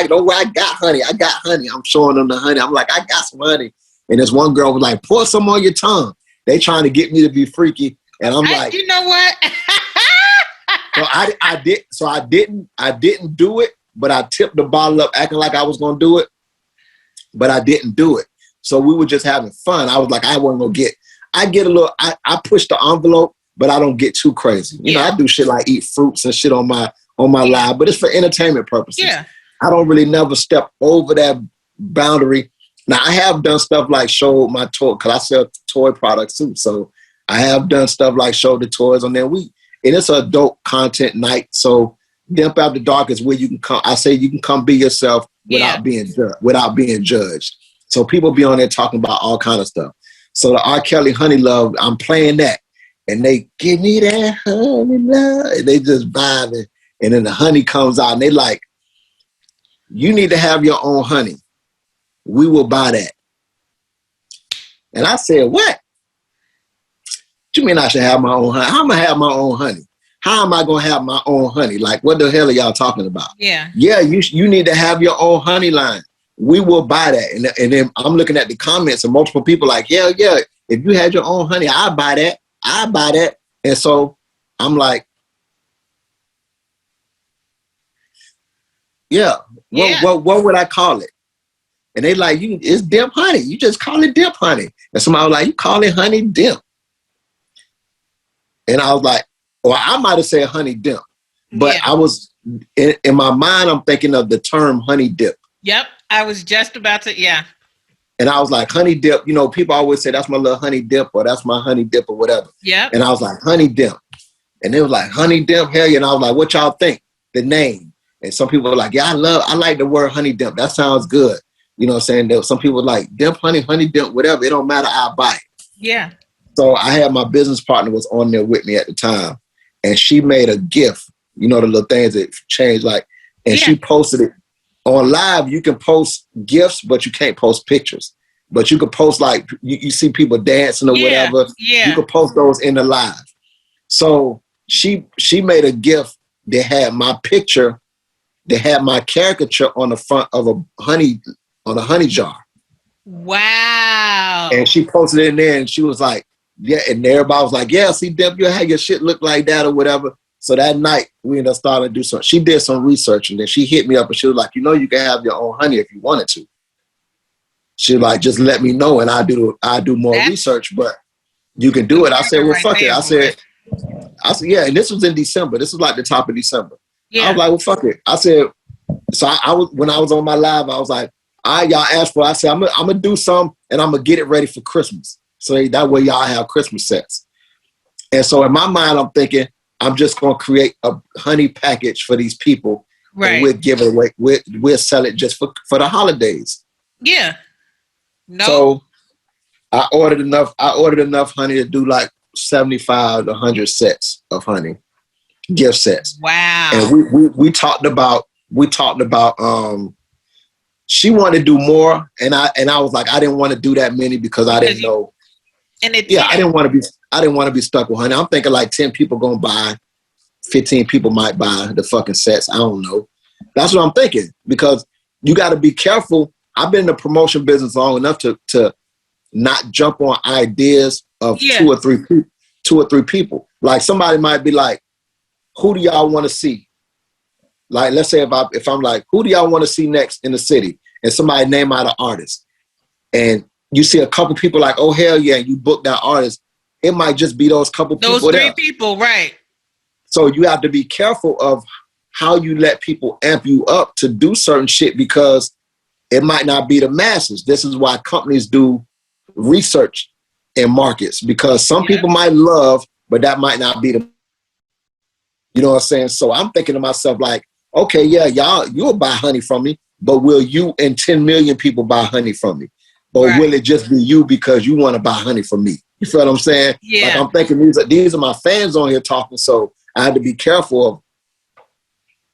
know where I got honey. I got honey. I'm showing them the honey. I'm like, I got some honey. And this one girl was like, pour some on your tongue. They trying to get me to be freaky. And I'm like, you know what? So I didn't do it, but I tipped the bottle up acting like I was going to do it, but I didn't do it. So we were just having fun. I was like, I wasn't going to I push the envelope, but I don't get too crazy. You know, I do shit like eat fruits and shit on my live, but it's for entertainment purposes. Yeah. I don't really never step over that boundary. Now I have done stuff like show my toy, cause I sell toy products too. So I have done stuff like show the toys on there. And it's an adult content night. So Demp After Dark is where you can come. I say you can come be yourself without being judged. So people be on there talking about all kind of stuff. So the R. Kelly Honey Love, I'm playing that. And they give me that honey love. And they just vibing. And then the honey comes out and they like, you need to have your own honey. We will buy that. And I said, what? You mean I should have my own honey? How am I have my own honey? How am I going to have my own honey? Like, what the hell are y'all talking about? Yeah. Yeah, you need to have your own honey line. We will buy that. And then I'm looking at the comments and multiple people like, yeah, if you had your own honey, I'd buy that. And so I'm like, what would I call it? And they like, it's Demp Honey. You just call it Demp Honey. And somebody was like, you call it Honey Demp. And I was like, or I might have said Honey Demp. But I was, in my mind, I'm thinking of the term honey dip. Yep. I was just about to, And I was like, honey dip, you know, people always say that's my little honey dip or that's my honey dip or whatever. Yeah. And I was like, honey dip. And they was like, honey dip, hell yeah. And I was like, what y'all think? The name. And some people were like, yeah, I like the word honey dip. That sounds good. You know what I'm saying? Some people were like, Demp honey dip, whatever. It don't matter. I'll buy it. Yeah. So I had my business partner was on there with me at the time. And she made a GIF, you know, the little things that change and she posted it. On live, you can post GIFs, but you can't post pictures. But you can post like, you see people dancing or whatever. Yeah. You can post those in the live. So she made a GIF that had my picture, that had my caricature on the front of a honey jar. Wow. And she posted it in there and she was like, yeah, and everybody was like, yeah, see, Demp, you had your shit look like that or whatever. So that night, we ended up starting to do something. She did some research, and then she hit me up, and she was like, you know, you can have your own honey if you wanted to. She was like, just let me know, and I do more research, but you can do it. I said, well, fuck it. I said, yeah, and this was in December. This was like the top of December. Yeah. I was like, well, fuck it. I said, so I was when I was on my live, I was like, all right, y'all asked for it. I said, I'm gonna do some, and I'm gonna get it ready for Christmas. So that way y'all have Christmas sets. And so in my mind, I'm thinking, I'm just going to create a honey package for these people. Right. And we'll give it away. We'll sell it just for the holidays. Yeah. No. So I ordered enough honey to do like 75 to 100 sets of honey, gift sets. Wow. And we talked about she wanted to do more. And I was like, I didn't want to do that many because I didn't know. And I didn't want to be stuck with honey. I'm thinking like 10 people gonna buy, 15 people might buy the fucking sets. I don't know. That's what I'm thinking because you got to be careful. I've been in the promotion business long enough to not jump on ideas of two or three people. Like somebody might be like, "Who do y'all want to see?" Like let's say if I'm like, "Who do y'all want to see next in the city?" and somebody name out an artist, and you see a couple people like, oh, hell yeah, you book that artist. It might just be those couple people. Those three people, right. So you have to be careful of how you let people amp you up to do certain shit because it might not be the masses. This is why companies do research in markets because some people might love, but that might not be the, you know what I'm saying? So I'm thinking to myself like, okay, yeah, you'll buy honey from me, but will you and 10 million people buy honey from me? Or will it just be you because you want to buy honey from me? You feel what I'm saying? Yeah. Like I'm thinking these are my fans on here talking, so I had to be careful of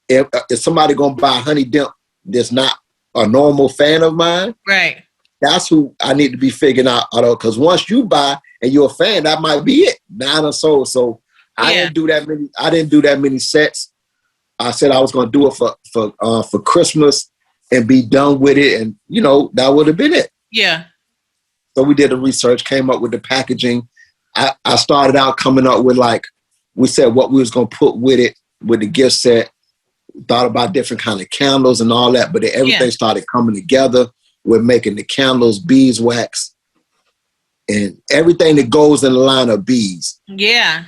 if somebody gonna buy honey Demp that's not a normal fan of mine. Right. That's who I need to be figuring out because once you buy and you're a fan, that might be it. Now I done sold. So I didn't do that many. I didn't do that many sets. I said I was going to do it for Christmas and be done with it, and that would have been it. Yeah. So we did the research, came up with the packaging. I started out coming up with, like, we said what we was going to put with it, with the gift set. Thought about different kind of candles and all that, but then everything started coming together. We're making the candles, beeswax, and everything that goes in the line of bees. Yeah.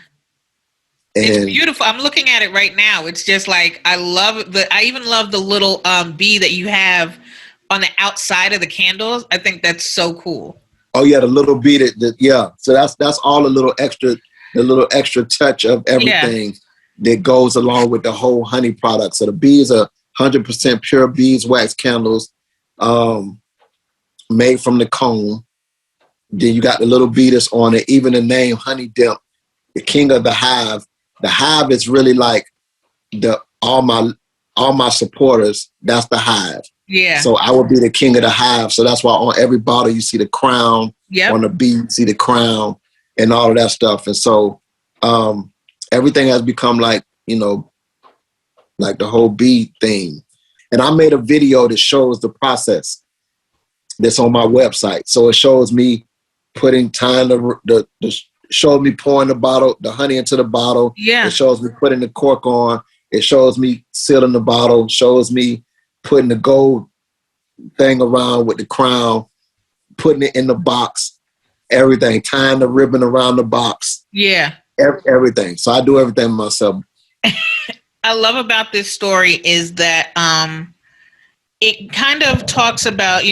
And it's beautiful. I'm looking at it right now. It's just like, I even love the little bee that you have on the outside of the candles. I think that's so cool. Oh yeah, the little bee that. So that's all the little extra touch of everything that goes along with the whole honey product. So the bees are 100% pure beeswax candles, made from the comb. Then you got the little bee that's on it. Even the name Honey Demp, the king of the hive. The hive is really like all my supporters. That's the hive. Yeah. So I would be the king of the hive. So that's why on every bottle you see the crown. Yep. On the bee you see the crown and all of that stuff. And so everything has become like the whole bee thing. And I made a video that shows the process that's on my website. So it shows me pouring the honey into the bottle. Yeah. It shows me putting the cork on. It shows me sealing the bottle. It shows me putting the gold thing around with the crown, putting it in the box, everything, tying the ribbon around the box. Yeah. Everything. So I do everything myself. I love about this story is that it kind of talks about,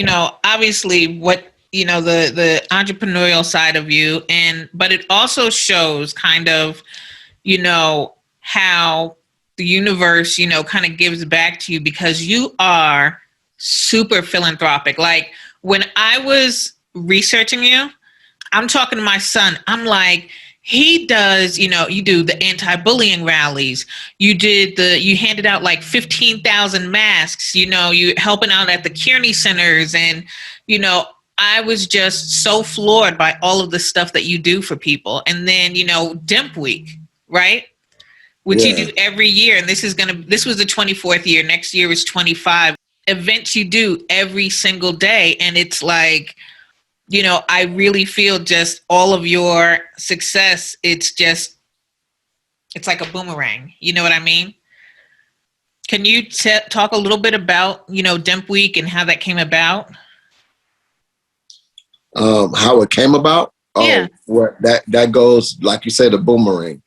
obviously what, the entrepreneurial side of you, but it also shows kind of, how the universe, kind of gives back to you because you are super philanthropic. Like when I was researching you, I'm talking to my son. I'm like, he does, you do the anti-bullying rallies. You handed out like 15,000 masks, you helping out at the Kearney centers. And, I was just so floored by all of the stuff that you do for people. And then, Demp Week, right? Which you do every year. And this was the 24th year. Next year is 25 events you do every single day. And it's like, I really feel just all of your success. It's like a boomerang. You know what I mean? Can you talk a little bit about, Demp Week and how that came about? How it came about? Yeah. Well, that goes, like you said, the boomerang.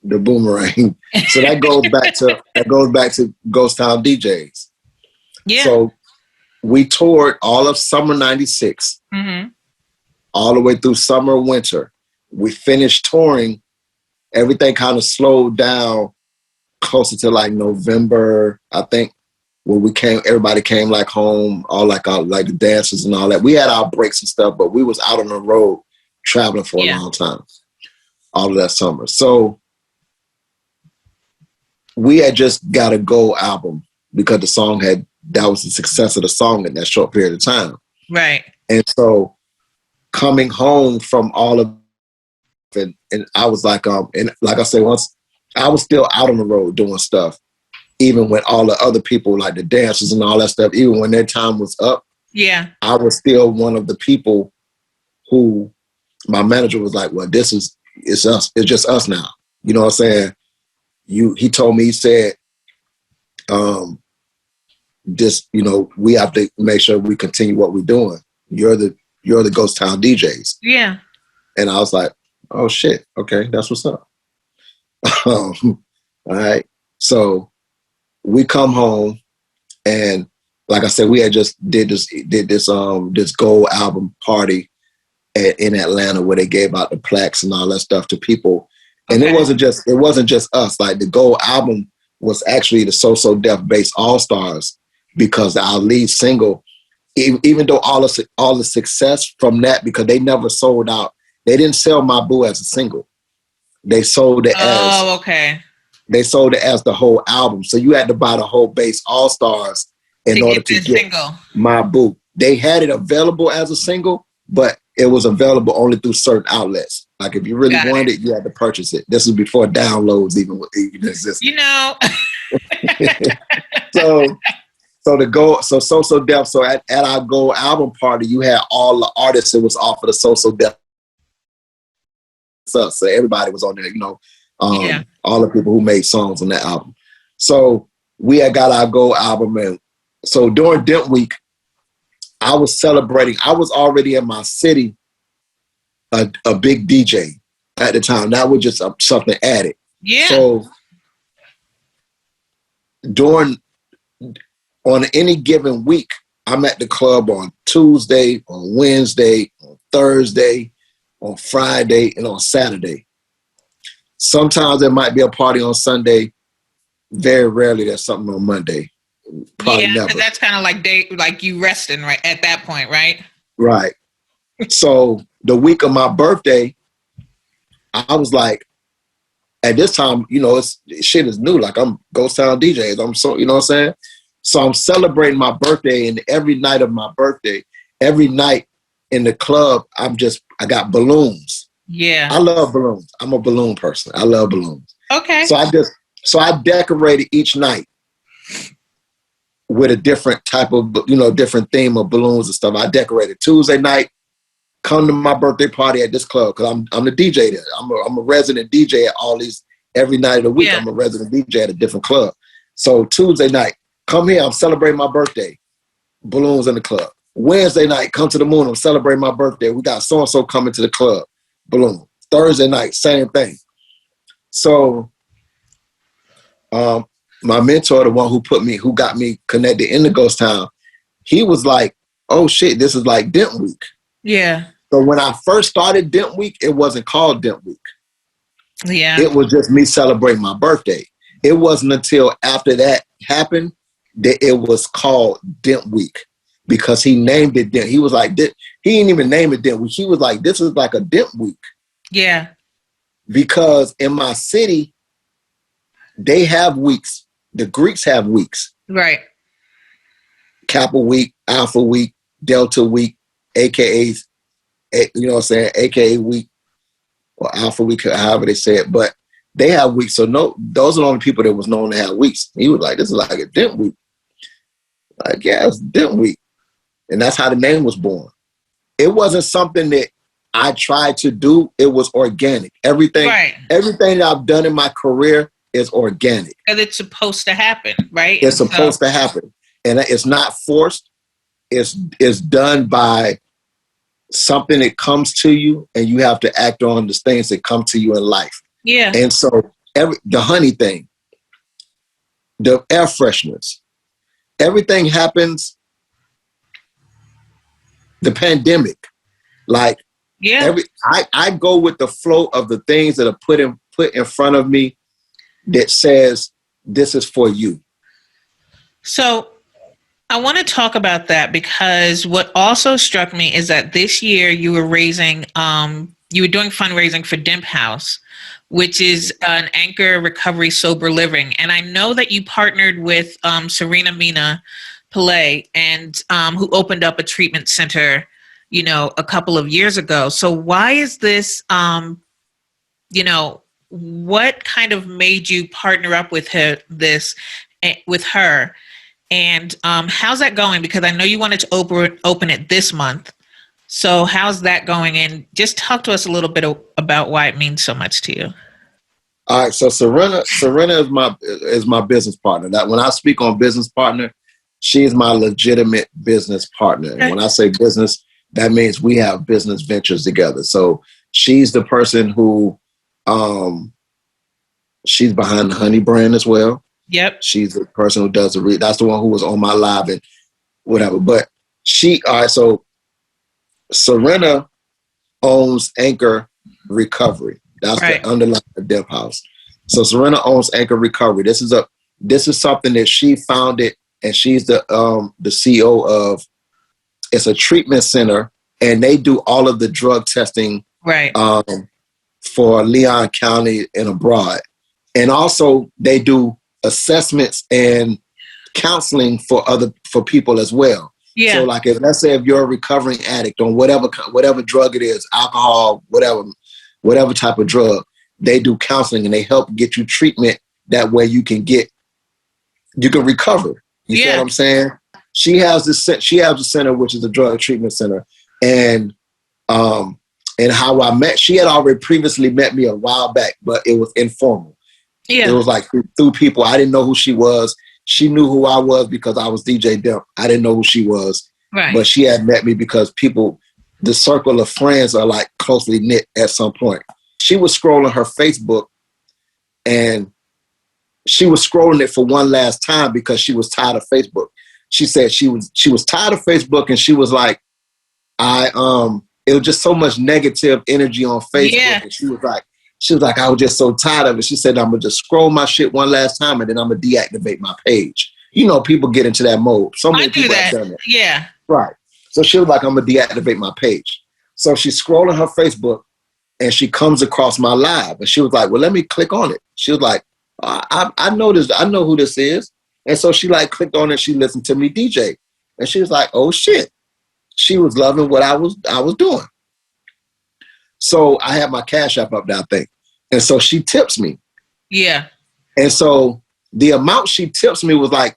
The boomerang. So that goes back to Ghostown DJs. Yeah. So we toured all of summer 96, all the way through summer, winter. We finished touring. Everything kind of slowed down closer to like November, I think, when everybody came like home, all like the dancers and all that. We had our breaks and stuff, but we was out on the road traveling for a long time, all of that summer. So we had just got a Go album because that was the success of the song in that short period of time. Right. And so coming home from all of it, and I was like, and like I said, once I was still out on the road doing stuff, even when all the other people, like the dancers and all that stuff, even when their time was up, I was still one of the people who my manager was like, well, it's us. It's just us now. You know what I'm saying? He told me, he said, we have to make sure we continue what we're doing. You're the Ghostown DJs. Yeah. And I was like, oh shit. Okay. That's what's up. All right. So we come home and like I said, we had just did this gold album party in Atlanta where they gave out the plaques and all that stuff to people. And it wasn't just us. Like the gold album was actually the So Def Bass All Stars, because our lead single, even though all the success from that, because they never sold out, they didn't sell My Boo as a single. They sold it They sold it as the whole album. So you had to buy the whole Bass All Stars in order to get single. My Boo. They had it available as a single, but it was available only through certain outlets. Like if you really wanted it, you had to purchase it. This was before downloads even existed. You know. So So Demp. So at our Gold album party, you had all the artists that was off of the So Demp. So everybody was on there, all the people who made songs on that album. So we had got our Gold album, and so during Demp Week, I was celebrating. I was already in my city, a big DJ at the time. That was just something added. Yeah. So on any given week, I'm at the club on Tuesday, on Wednesday, on Thursday, on Friday, and on Saturday. Sometimes there might be a party on Sunday. Very rarely there's something on Monday. Probably never. Because that's kind of like you resting right at that point, right? Right. So the week of my birthday, I was like, at this time, shit is new. Like I'm Ghostown DJ. I'm so, you know what I'm saying? So I'm celebrating my birthday, and every night of my birthday, every night in the club, I got balloons. Yeah. I love balloons. I'm a balloon person. I love balloons. Okay. So I decorated each night with a different type of, different theme of balloons and stuff. I decorated Tuesday night, come to my birthday party at this club, because I'm the DJ there. I'm a resident DJ at all these, every night of the week. Yeah. I'm a resident DJ at a different club. So Tuesday night, come here, I'm celebrating my birthday. Balloons in the club. Wednesday night, come to the Moon, I'm celebrating my birthday. We got so-and-so coming to the club. Balloon. Thursday night, same thing. So my mentor, the one who got me connected in the Ghostown, he was like, oh shit, this is like Demp Week. Yeah. So when I first started Demp Week, it wasn't called Demp Week. Yeah. It was just me celebrating my birthday. It wasn't until after that happened that it was called Demp Week, because he named it Demp. He was like, he didn't even name it Demp Week. He was like, this is like a Demp Week. Yeah. Because in my city, they have weeks. The Greeks have weeks. Right. Kappa Week, Alpha Week, Delta Week, AKA, you know what I'm saying, AKA Week, or Alpha Week, however they say it. But they have weeks. So those are the only people that was known to have weeks. He was like, this is like a Demp Week. Like, yeah, it's Demp Week. And that's how the name was born. It wasn't something that I tried to do. It was organic. Everything that I've done in my career is organic. And it's supposed to happen, right? It's supposed to happen. And it's not forced. It's done by something that comes to you, and you have to act on the things that come to you in life. Yeah. And so the honey thing, the air fresheners, everything happens. The pandemic, like, yeah, I go with the flow of the things that are put in front of me that says this is for you. So I want to talk about that, because what also struck me is that this year you were doing fundraising for Demp House, which is an anchor recovery sober living. And I know that you partnered with Serena Mina Pillay, and who opened up a treatment center, a couple of years ago. So why is this, what kind of made you partner up with her, and how's that going? Because I know you wanted to open it this month. So how's that going? And just talk to us a little bit about why it means so much to you. All right. So Serena is my business partner. That when I speak on business partner, she is my legitimate business partner. And when I say business, that means we have business ventures together. So she's the person who, she's behind the Honey brand as well. Yep. She's the person who does that's the one who was on my live and whatever. But so Serena owns Anchor Recovery. That's the underlying Demp House. So Serena owns Anchor Recovery. This is something that she founded, and she's the CEO of. It's a treatment center, and they do all of the drug testing for Leon County and abroad. And also they do assessments and counseling for people as well. Yeah. So like, if let's say if you're a recovering addict on whatever drug it is, alcohol, whatever type of drug, they do counseling and they help get you treatment. That way you can recover. You see what I'm saying? She has a center, which is a drug treatment center. And how I met, she had already previously met me a while back, but it was informal. Yeah. It was like through people. I didn't know who she was. She knew who I was because I was DJ Demp. I didn't know who she was. Right. But she had met me because the circle of friends are like closely knit at some point. She was scrolling her Facebook and she was scrolling it for one last time because she was tired of Facebook. She said she was tired of Facebook and she was like, it was just so much negative energy on Facebook. Yeah. And she was like, I was just so tired of it. She said, I'm going to just scroll my shit one last time and then I'm going to deactivate my page. You know, people get into that mode. So many people have done that. Yeah. Right. So she was like, I'm going to deactivate my page. So she's scrolling her Facebook and she comes across my live. And she was like, well, let me click on it. She was like, I know this. I know who this is. And so she like clicked on it. She listened to me DJ. And she was like, oh, shit. She was loving what I was doing. So I had my Cash App up there, I think. And so she tips me. Yeah. And so the amount she tips me was like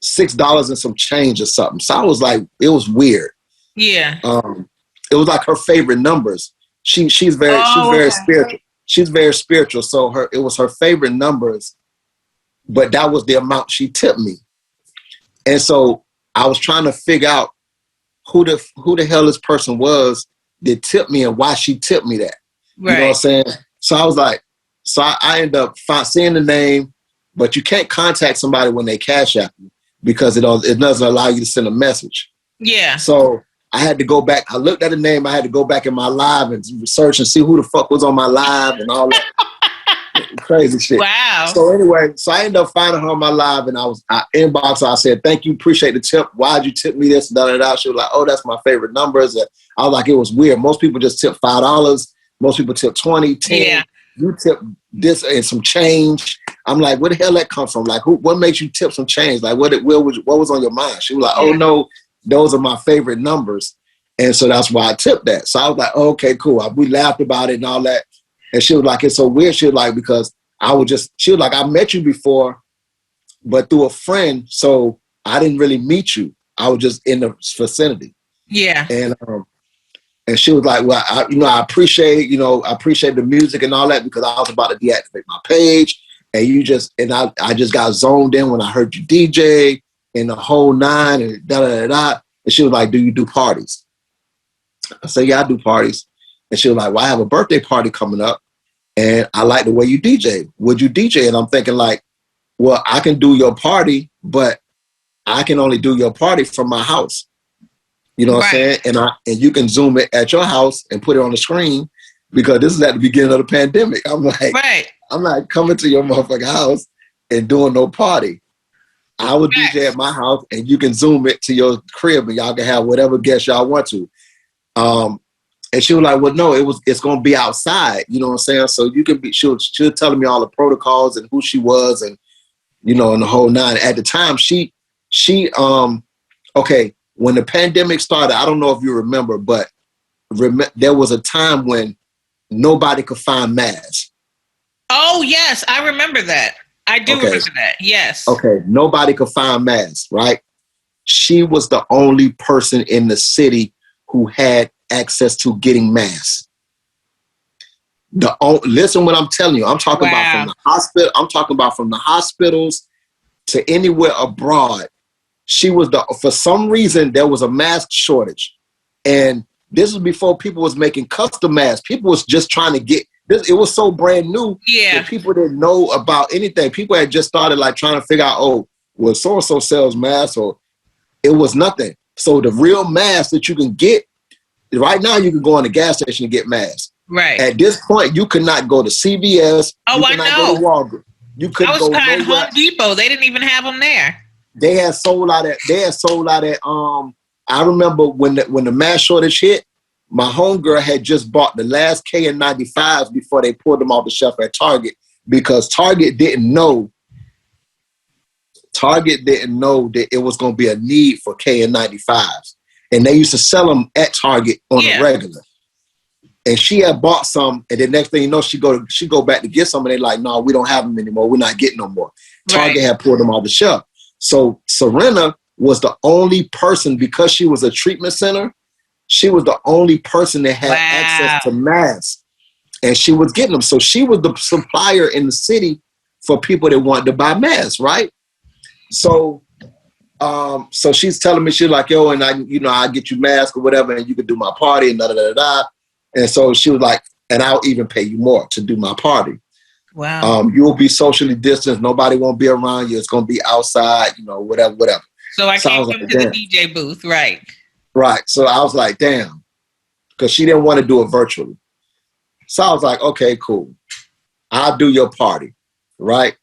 $6 and some change or something. So I was like, it was weird. Yeah. It was like her favorite numbers. She's very spiritual. She's very spiritual. So it was her favorite numbers, but that was the amount she tipped me. And so I was trying to figure out who the hell this person was that tipped me and why she tipped me that. Right. You know what I'm saying? So I was like, I ended up seeing the name, but you can't contact somebody when they Cash App you because it doesn't allow you to send a message. Yeah. So I had to go back. I looked at the name. I had to go back in my live and research and see who the fuck was on my live and all that crazy shit. Wow. So anyway, I ended up finding her on my live and I inboxed her. I said, thank you. Appreciate the tip. Why'd you tip me this? Da, da, da. She was like, oh, that's my favorite numbers. And I was like, it was weird. Most people just tip $5. Most people tip 20, 10. Yeah. You tip this and some change. I'm like, where the hell that come from? Like, what makes you tip some change? Like, what was on your mind? She was like, oh, no, those are my favorite numbers. And so that's why I tipped that. So I was like, oh, okay, cool. We laughed about it and all that. And she was like, it's so weird. She was like, because she was like, I met you before, but through a friend. So I didn't really meet you. I was just in the vicinity. Yeah. And she was like, well, I appreciate the music and all that because I was about to deactivate my page. And I just got zoned in when I heard you DJ and the whole nine and da da da da. And she was like, do you do parties? I said, yeah, I do parties. And she was like, well, I have a birthday party coming up and I like the way you DJ. Would you DJ? And I'm thinking like, well, I can do your party, but I can only do your party from my house. You know what I'm saying? And you can Zoom it at your house and put it on the screen because this is at the beginning of the pandemic. I'm like, I'm not coming to your motherfucking house and doing no party. I would DJ at my house and you can Zoom it to your crib and y'all can have whatever guests y'all want to. And she was like, well, no, it's going to be outside. You know what I'm saying? So you can be, she was telling me all the protocols and who she was and, and the whole nine. At the time, okay, when the pandemic started, I don't know if you remember, but there was a time when nobody could find masks. Oh, yes. I remember that. I do remember that. Yes. Okay. Nobody could find masks, right? She was the only person in the city who had access to getting masks. Listen what I'm telling you. I'm talking about from the hospital. I'm talking about from the hospitals to anywhere abroad. She was for some reason, there was a mask shortage. And this was before people was making custom masks. People was just trying to get this. It was so brand new that people didn't know about anything. People had just started like trying to figure out, oh, well, so-and-so sells masks, or it was nothing. So the real mask that you can get, right now you can go on the gas station and get masks. Right. At this point, you could not go to CVS. Oh, I know. Go to Walgreens. You couldn't go at Home Depot. They didn't even have them there. They had sold out at I remember when the mask shortage hit, my homegirl had just bought the last KN95s before they pulled them off the shelf at Target because Target didn't know Target didn't know that it was going to be a need for KN95s. And they used to sell them at Target on a regular. And she had bought some, and the next thing you know, she go back to get some, and they're like, no, we don't have them anymore. We're not getting no more. Target had pulled them off the shelf. So Serena was the only person, because she was a treatment center, she was the only person that had access to masks. And she was getting them. So she was the supplier in the city for people that wanted to buy masks, right? So so she's telling me, she's like, yo, and I get you masks or whatever, and you can do my party and da-da-da-da. And so she was like, and I'll even pay you more to do my party. Wow. You'll be socially distanced. Nobody won't be around you. It's going to be outside, whatever. So I can't come to the DJ booth, right? Right. So I was like, damn, because she didn't want to do it virtually. So I was like, okay, cool. I'll do your party, right?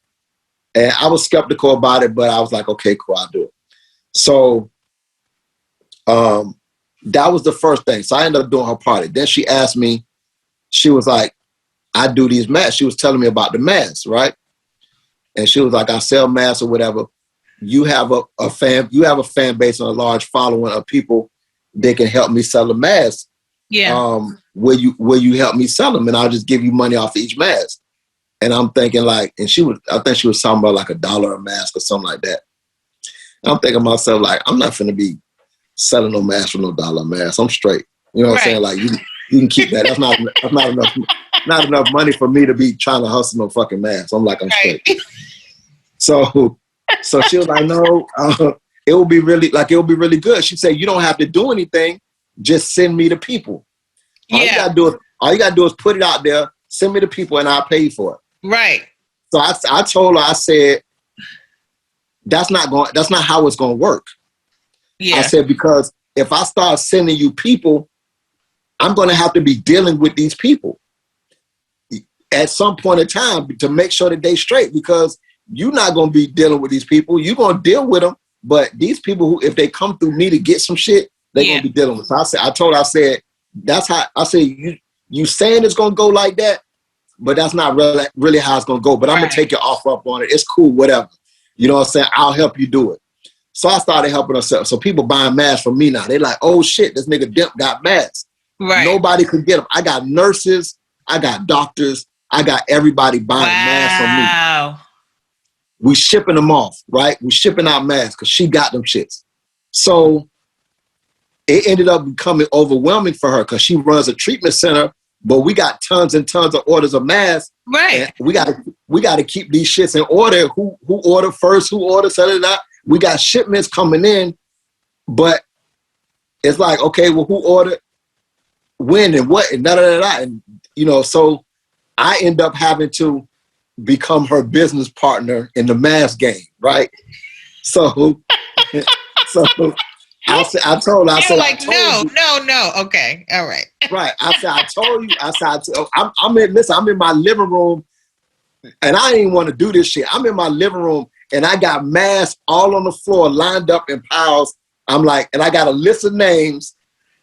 And I was skeptical about it, but I was like, okay, cool, I'll do it. So that was the first thing. So I ended up doing her party. Then she asked me, she was like, I do these masks. She was telling me about the masks, right? And she was like, I sell masks or whatever. You have a fan base and a large following of people that can help me sell the masks. Yeah. Will you help me sell them? And I'll just give you money off each mask. And I'm thinking like, I think she was talking about like $1 a mask or something like that. And I'm thinking to myself, like, I'm not finna be selling no mask for no $1 mask. I'm straight. You know what I'm saying? Like, you can keep that. That's not enough money for me to be trying to hustle no fucking mask. I'm like, I'm straight. So she was like, no, it will be really good. She said, you don't have to do anything. Just send me the people. All you gotta do is put it out there, send me the people, and I'll pay you for it. Right. So I told her, I said, that's not how it's gonna work. Yeah. I said, because if I start sending you people, I'm gonna have to be dealing with these people at some point in time to make sure that they straight, because you're not gonna be dealing with these people. You're gonna deal with them, but these people who, if they come through me to get some shit, they're gonna be dealing with. So I said, that's how I said, you saying it's gonna go like that, but that's not really how it's gonna go. But I'm gonna take your offer up on it. It's cool, whatever. You know what I'm saying? I'll help you do it. So I started helping herself. So people buying masks from me now. They're like, oh shit, this nigga Demp got masks. Right. Nobody could get them. I got nurses, I got doctors, I got everybody buying masks from me. Wow. We shipping them off, right? We shipping out masks because she got them shits. So it ended up becoming overwhelming for her because she runs a treatment center, but we got tons and tons of orders of masks. Right. We gotta keep these shits in order. Who ordered first? Who ordered? We got shipments coming in, but it's like, okay, well, who ordered when and what and da-da-da-da. And so I end up having to become her business partner in the mask game, right? So I told her, no. Okay. All right. Right. I told you, I'm in my living room and I didn't want to do this shit. I'm in my living room and I got masks all on the floor lined up in piles. I'm like, and I got a list of names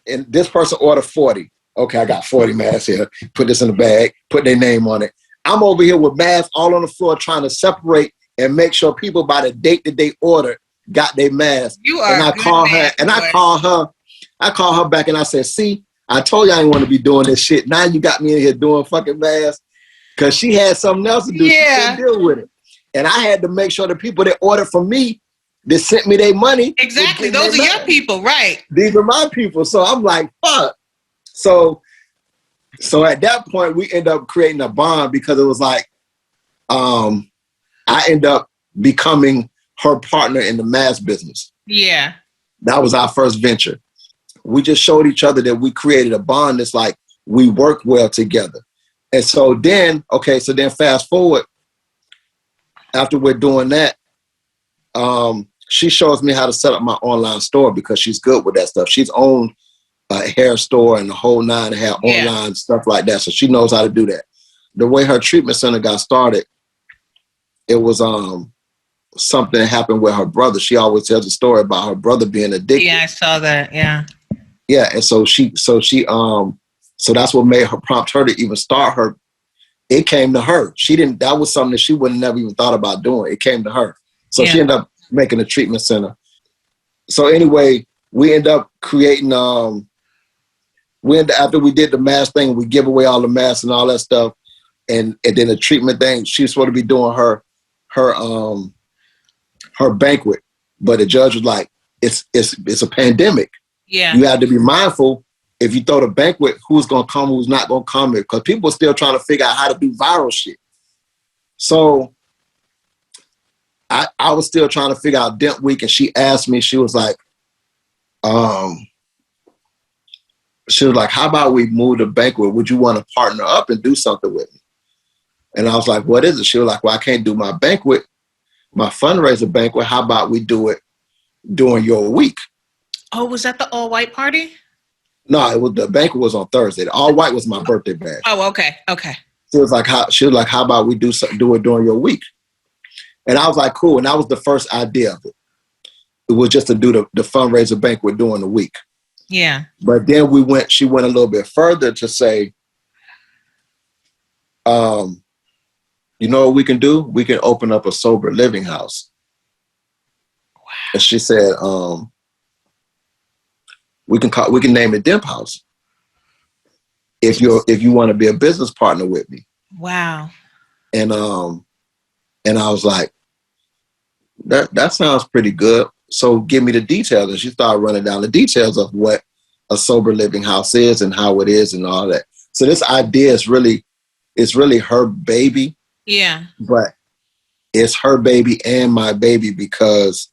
and this person ordered 40. Okay, I got 40 masks here. Put this in the bag, put their name on it. I'm over here with masks all on the floor trying to separate and make sure people by the date that they ordered got their mask. I call her back and I said, see, I told you I didn't want to be doing this shit. Now you got me in here doing fucking masks. Cause she had something else to do. Yeah. She couldn't deal with it. And I had to make sure the people that ordered from me, that sent me their money. Exactly. Those are your people, right? These are my people. So I'm like, fuck. So at that point we end up creating a bond because it was like, I end up becoming her partner in the mask business. Yeah. That was our first venture. We just showed each other that we created a bond that's like, we work well together. And so then fast forward, after we're doing that, she shows me how to set up my online store because she's good with that stuff. She's owned a hair store and the whole 9 and have online stuff like that. So she knows how to do that. The way her treatment center got started, it was something that happened with her brother. She always tells a story about her brother being addicted. Yeah, I saw that. Yeah. Yeah, and so that's what made her prompt her to even start her. It came to her. That was something that she would have never even thought about doing. It came to her. So she ended up making a treatment center. So anyway, we end up creating, after we did the mask thing, we give away all the masks and all that stuff. And then the treatment thing, she was supposed to be doing her banquet. But the judge was like, it's a pandemic. Yeah. You have to be mindful. If you throw the banquet, who's going to come, who's not going to come, because people are still trying to figure out how to do viral shit. So I was still trying to figure out Demp Week, and she asked me, she was like, how about we move the banquet? Would you want to partner up and do something with me? And I was like, what is it? She was like, well, I can't do my banquet, my fundraiser banquet. How about we do it during your week? Oh, was that the all white party? No, the banquet was on Thursday. The all white was my birthday bash. Oh, okay. Okay. She was like, how about we do it during your week? And I was like, cool. And that was the first idea of it. It was just to do the fundraiser banquet during the week. Yeah. But then she went a little bit further to say, you know what we can do? We can open up a sober living house. Wow. And she said, we can name it Demp House. If you want to be a business partner with me. Wow. And I was like, that sounds pretty good. So give me the details. And she started running down the details of what a sober living house is and how it is and all that. So this idea is really her baby. Yeah. But it's her baby and my baby, because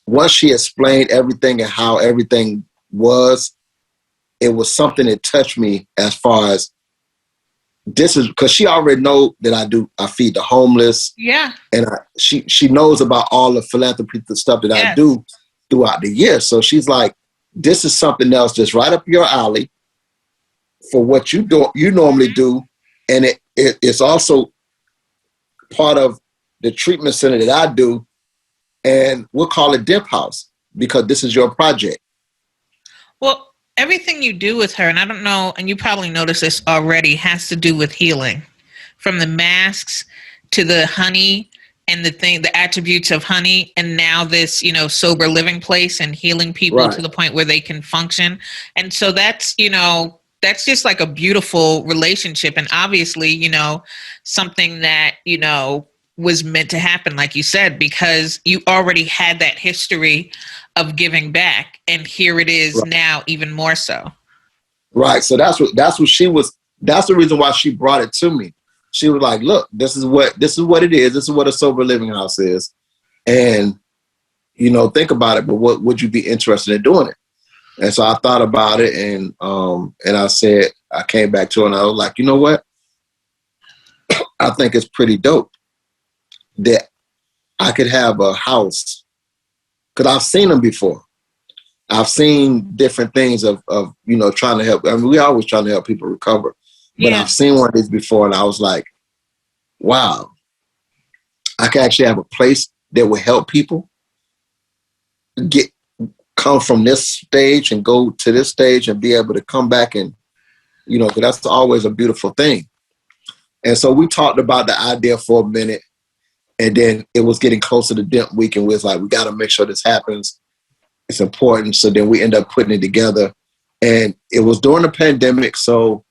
once she explained everything and how everything was, it was something that touched me as far as this is, because she already know that I feed the homeless. Yeah. And she knows about all the philanthropy stuff that I do throughout the year. So she's like, this is something else that's right up your alley for what you normally do. And it's also part of the treatment center that I do. And we'll call it Demp House because this is your project. Well, everything you do with her, and I don't know, and you probably noticed this already, has to do with healing. From the masks to the honey and the attributes of honey, and now this, sober living place and healing people to the point where they can function. And so that's just like a beautiful relationship. And obviously, something that, was meant to happen, like you said, because you already had that history of giving back, and here it is now even more so. Right. So that's what she was. That's the reason why she brought it to me. She was like, "Look, this is what it is. This is what a sober living house is, and think about it. But what would you be interested in doing it?" And so I thought about it, and I said, I came back to her, and I was like, you know what? I think it's pretty dope that I could have a house, because I've seen them before. I've seen different things of trying to help. I mean, we're always trying to help people recover, but I've seen one of these before, and I was like, wow, I could actually have a place that would help people come from this stage and go to this stage and be able to come back and, because that's always a beautiful thing. And so we talked about the idea for a minute, and then it was getting closer to Demp Week, and we was like, we got to make sure this happens. It's important. So then we end up putting it together, and it was during the pandemic. So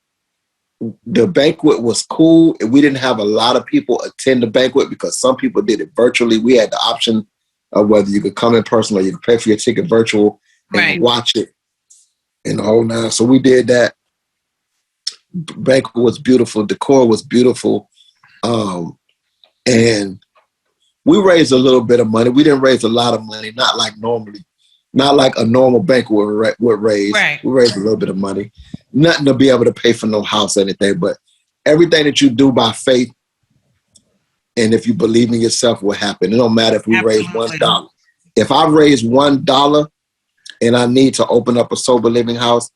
the banquet was cool. We didn't have a lot of people attend the banquet because some people did it virtually. We had the option of whether you could come in person or you could pay for your ticket virtual and watch it and the whole nine. So we did that. Banquet was beautiful. Decor was beautiful. And we raised a little bit of money. We didn't raise a lot of money, not like a normal banquet would raise. Right. We raised a little bit of money. Nothing to be able to pay for no house or anything, but everything that you do by faith and if you believe in yourself will happen. It don't matter if we raise $1. If I raise $1 and I need to open up a sober living house,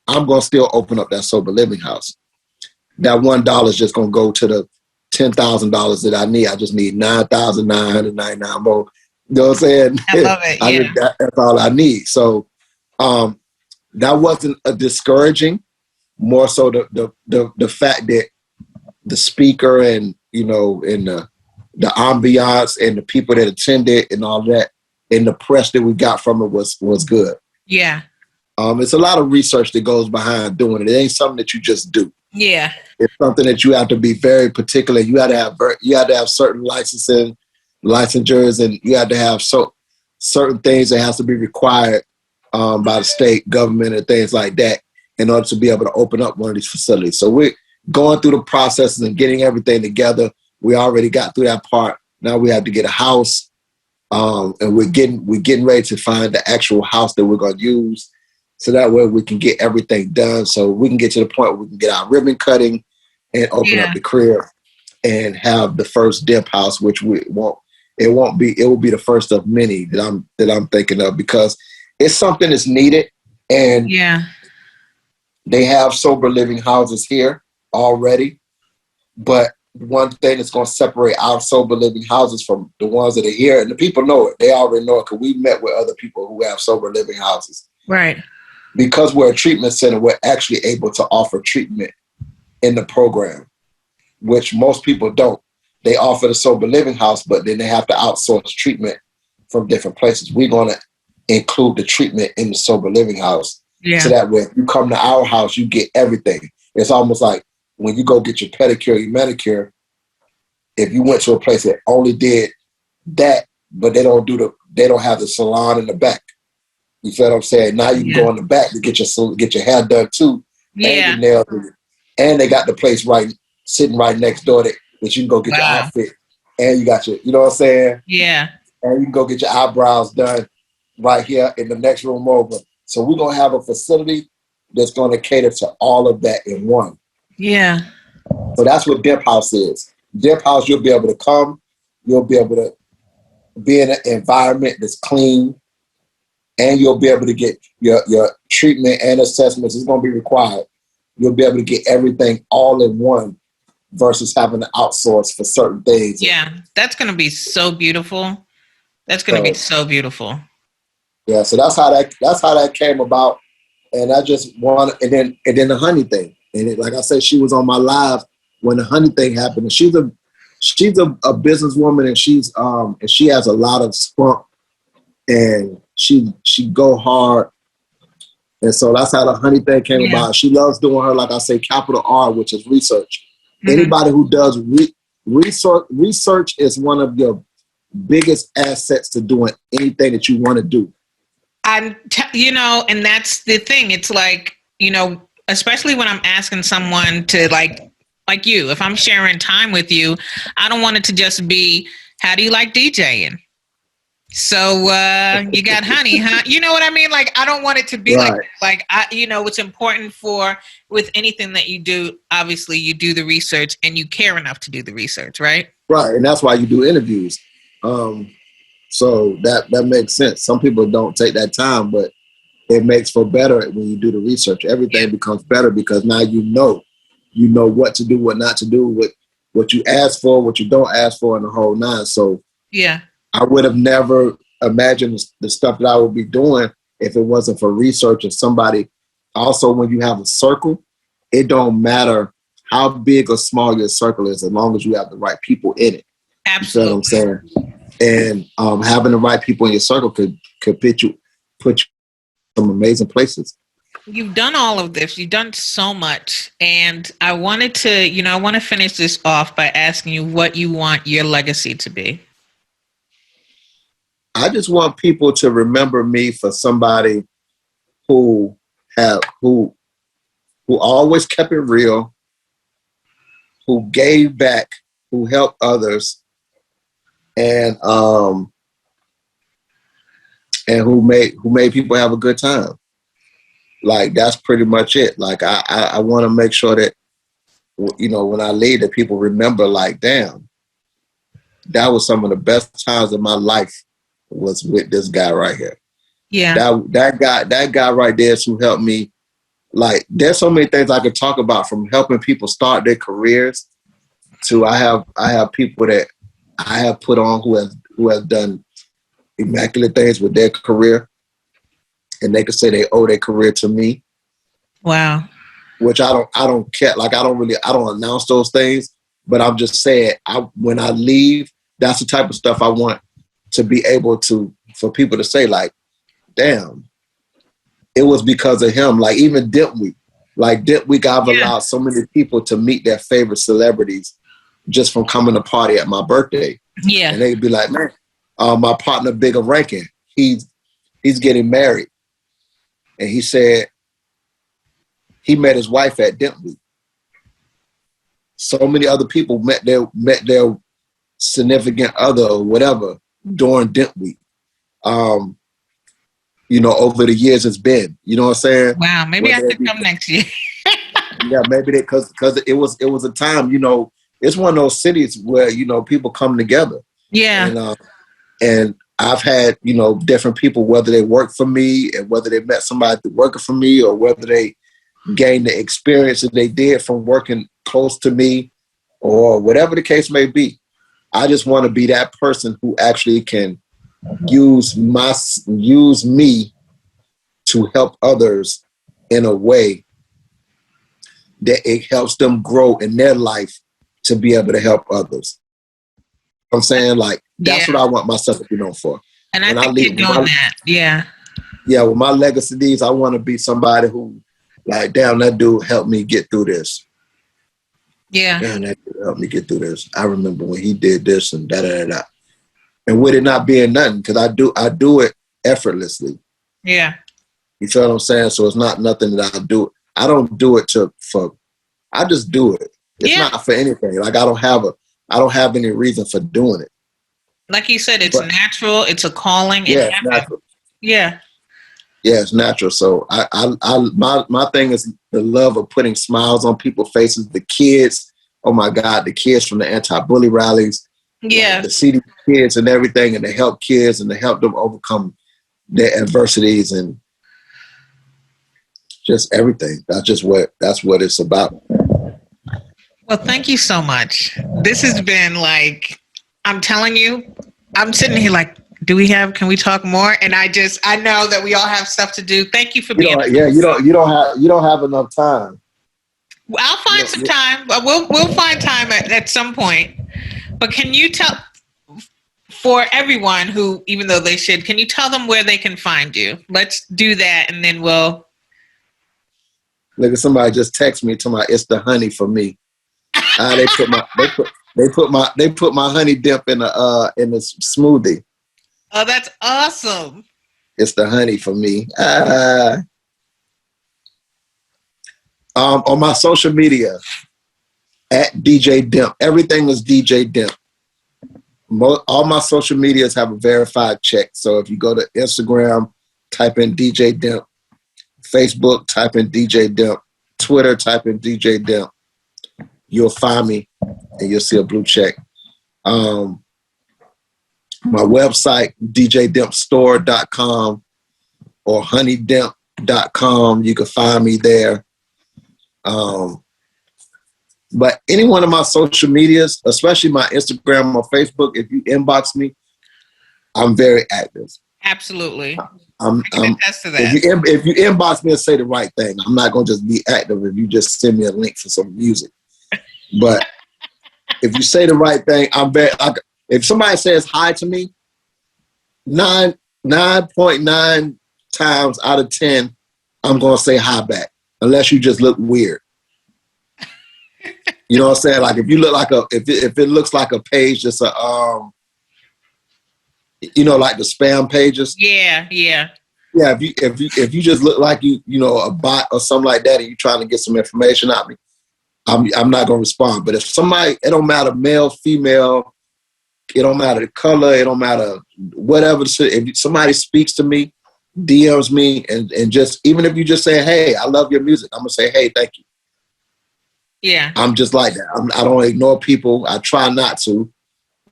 I'm going to still open up that sober living house. That $1 is just going to go to the $10,000 that I need. I just need 9,999 more. You know what I'm saying? I love it. Yeah. That's all I need. So that wasn't a discouraging. More so the fact that the speaker and and the ambiance and the people that attended and all that, and the press that we got from it was good. Yeah. It's a lot of research that goes behind doing it. It ain't something that you just do. Yeah. It's something that you have to be very particular. You had to have certain licensures, and you had to have certain things that has to be required by the state government and things like that in order to be able to open up one of these facilities. So we're going through the processes and getting everything together. We already got through that part. Now we have to get a house, and we're getting ready to find the actual house that we're going to use, so that way we can get everything done. So we can get to the point where we can get our ribbon cutting and open up the crib and have the first Demp House, which it will be the first of many that I'm thinking of, because it's something that's needed. And they have sober living houses here already, but one thing that's going to separate our sober living houses from the ones that are here, and the people know it, they already know it, because we met with other people who have sober living houses. Right. Because we're a treatment center, we're actually able to offer treatment in the program, which most people don't. They offer the sober living house, but then they have to outsource treatment from different places. We're going to include the treatment in the sober living house. So that way, if you come to our house, you get everything. It's almost like when you go get your pedicure, your manicure, if you went to a place that only did that, but they don't have the salon in the back. You feel what I'm saying? Now you can go in the back to get your hair done too. And your nails, and they got the place sitting right next door that you can go get your outfit, and you got you know what I'm saying? Yeah. And you can go get your eyebrows done right here in the next room over. So we're going to have a facility that's going to cater to all of that in one. Yeah. So that's what Demp House is. Demp House, you'll be able to come. You'll be able to be in an environment that's clean, and you'll be able to get your treatment and assessments. It's going to be required. You'll be able to get everything all in one versus having to outsource for certain things. Yeah, that's going to be so beautiful. That's going to be so beautiful. Yeah, so that's how that came about, and I just wanted, and then the honey thing, and like I said, she was on my live when the honey thing happened. And she's a businesswoman, and she has a lot of spunk, and she go hard, and so that's how the honey thing came about. She loves doing her, like I say, capital R, which is research. Mm-hmm. Anybody who does research is one of your biggest assets to doing anything that you want to do. And that's the thing. It's like, especially when I'm asking someone to like you, if I'm sharing time with you, I don't want it to just be, how do you like DJing? So you got honey, huh? You know what I mean? Like, I don't want it to be it's important with anything that you do, obviously you do the research and you care enough to do the research, right? Right. And that's why you do interviews. So that makes sense. Some people don't take that time, but it makes for better when you do the research. Everything becomes better because now you know what to do, what not to do, what you ask for, what you don't ask for, and the whole nine. So I would have never imagined the stuff that I would be doing if it wasn't for research and somebody. Also, when you have a circle, it don't matter how big or small your circle is, as long as you have the right people in it. Absolutely. You know what I'm saying? And having the right people in your circle could put you in some amazing places. You've done all of this. You've done so much. And I wanted to, I want to finish this off by asking you what you want your legacy to be. I just want people to remember me for somebody who always kept it real, who gave back, who helped others, and who made people have a good time. Like, that's pretty much it. Like, I want to make sure that, when I leave, that people remember, like, damn, that was some of the best times of my life was with this guy right here. Yeah. That guy right there is who helped me. Like, there's so many things I could talk about, from helping people start their careers to I have people that I have put on who have done immaculate things with their career, and they could say they owe their career to me. Wow. Which I don't care. Like, I don't announce those things, but I'm just saying, when I leave, that's the type of stuff I want to be able to, for people to say like, damn, it was because of him. Like even Demp Week. Like Demp Week, I've allowed so many people to meet their favorite celebrities just from coming to party at my birthday. Yeah. And they'd be like, man, my partner Bigger Rankin, he's getting married. And he said he met his wife at Demp Week. So many other people met their significant other or whatever during Demp Week. You know, over the years it's been, you know what I'm saying? Wow, maybe I should come next year. Yeah, maybe because it was a time, you know, it's one of those cities where, you know, people come together. Yeah. And I've had, you know, different people, whether they work for me and whether they met somebody working for me or whether they gained the experience that they did from working close to me or whatever the case may be. I just want to be that person who actually can use me to help others in a way that it helps them grow in their life to be able to help others. I'm saying, like, that's what I want myself to be known for. And I think you're doing that. Yeah. Yeah, with my legacies, I want to be somebody who, like, damn, that dude helped me get through this. Yeah. Damn, that dude helped me get through this. I remember when he did this and da-da-da-da. And with it not being nothing, because I do it effortlessly. Yeah. You feel what I'm saying? So it's not nothing that I do. I don't do it I just do it. It's not for anything. Like I don't have any reason for doing it. Like you said, it's natural. It's a calling. Yeah, it's natural. Yeah. Yeah, it's natural. So my thing is the love of putting smiles on people's faces. The kids, oh my God, the kids from the anti-bully rallies. Yeah. Like, to see the kids and everything, and to help kids and to help them overcome their adversities and just everything. That's what it's about. Well, thank you so much. This has been like, I'm telling you, I'm sitting here like, can we talk more? And I know that we all have stuff to do. Thank you for being here. You don't have enough time. I'll find some time. We'll find time at some point. But can you tell, for everyone who, even though they should, can you tell them where they can find you? Let's do that, and then we'll. Look at somebody just text me to my it's the honey for me. They put my honey dip in the smoothie. Oh, that's awesome. It's the honey for me. On my social media, at DJ Demp. Everything is DJ Demp. All my social medias have a verified check. So if you go to Instagram, type in DJ Demp. Facebook, type in DJ Demp. Twitter, type in DJ Demp. You'll find me and you'll see a blue check. My website, djdempstore.com or honeydemp.com. You can find me there. But any one of my social medias, especially my Instagram or Facebook, if you inbox me, I'm very active. Absolutely. I can attest to that. If you inbox me and say the right thing, I'm not going to just be active if you just send me a link for some music. But if you say the right thing, I'm very. If somebody says hi to me, 9.9 times out of 10, I'm going to say hi back, unless you just look weird. You know what I'm saying? Like if you look like if it looks like a page, just a you know, like the spam pages. Yeah. Yeah, if you just look like you know, a bot or something like that, and you're trying to get some information out of me, I'm not gonna respond. But if somebody, it don't matter male, female, it don't matter the color, it don't matter whatever. If somebody speaks to me, DMs me, and just even if you just say, hey, I love your music, I'm gonna say, hey, thank you. Yeah. I'm just like that. I don't ignore people. I try not to,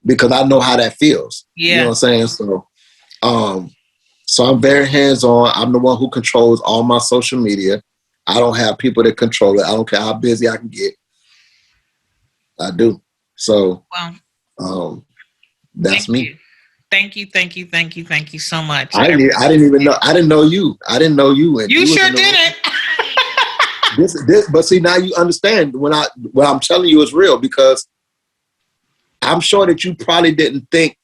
because I know how that feels. Yeah. You know what I'm saying? So I'm very hands-on. I'm the one who controls all my social media. I don't have people that control it. I don't care how busy I can get. I do. So that's me. Thank you so much. I didn't even know. I didn't know you. And you sure didn't. But see, now you understand what I'm telling you is real, because I'm sure that you probably didn't think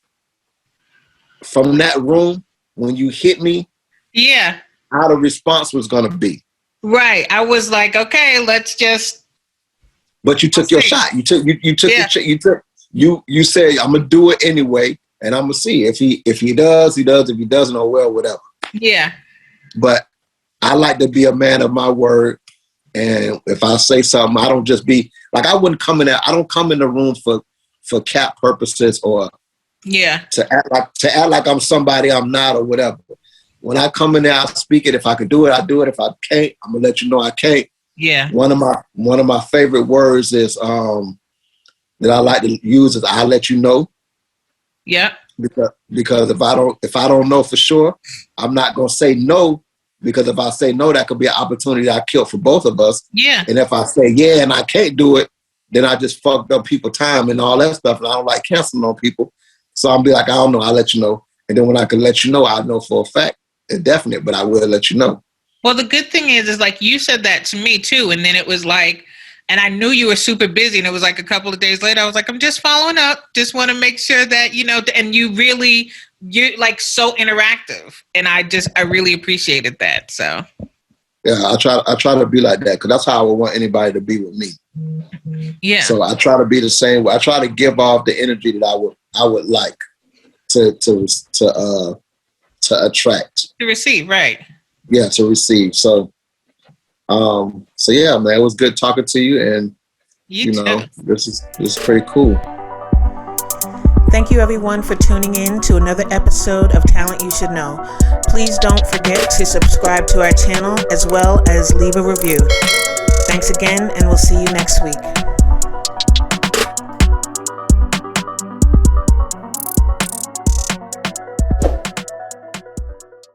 from that room when you hit me, Yeah. how the response was going to be. Right. I was like, okay, let's just. But you took your shot. You took you said, I'm gonna do it anyway, and I'm gonna see if he does, he does. If he doesn't, oh well, whatever. Yeah. But I like to be a man of my word, and if I say something, I don't just be like, I wouldn't come in there. I don't come in the room for cap purposes or to act like I'm somebody I'm not or whatever. When I come in there, I speak it. If I can do it, I do it. If I can't, I'm gonna let you know I can't. Yeah. One of my favorite words is that I like to use is I'll let you know. Yeah. Because if I don't know for sure, I'm not gonna say no, because if I say no, that could be an opportunity I killed for both of us. Yeah. And if I say yeah and I can't do it, then I just fucked up people's time and all that stuff. And I don't like canceling on people. So I'll be like, I don't know, I'll let you know. And then when I can let you know, I know for a fact, it's definite, but I will let you know. Well, the good thing is like you said that to me too. And then it was like, and I knew you were super busy, and it was like a couple of days later, I was like, I'm just following up. Just want to make sure that, and you're like so interactive. And I really appreciated that. So. Yeah, I try to be like that, because that's how I would want anybody to be with me. Yeah. So I try to be the same way. I try to give off the energy that I would like to attract. To receive, right. Yeah, to receive. So yeah, man, it was good talking to you, and you know, this is pretty cool. Thank you everyone for tuning in to another episode of Talent You Should Know. Please don't forget to subscribe to our channel as well as leave a review. Thanks again, and we'll see you next week.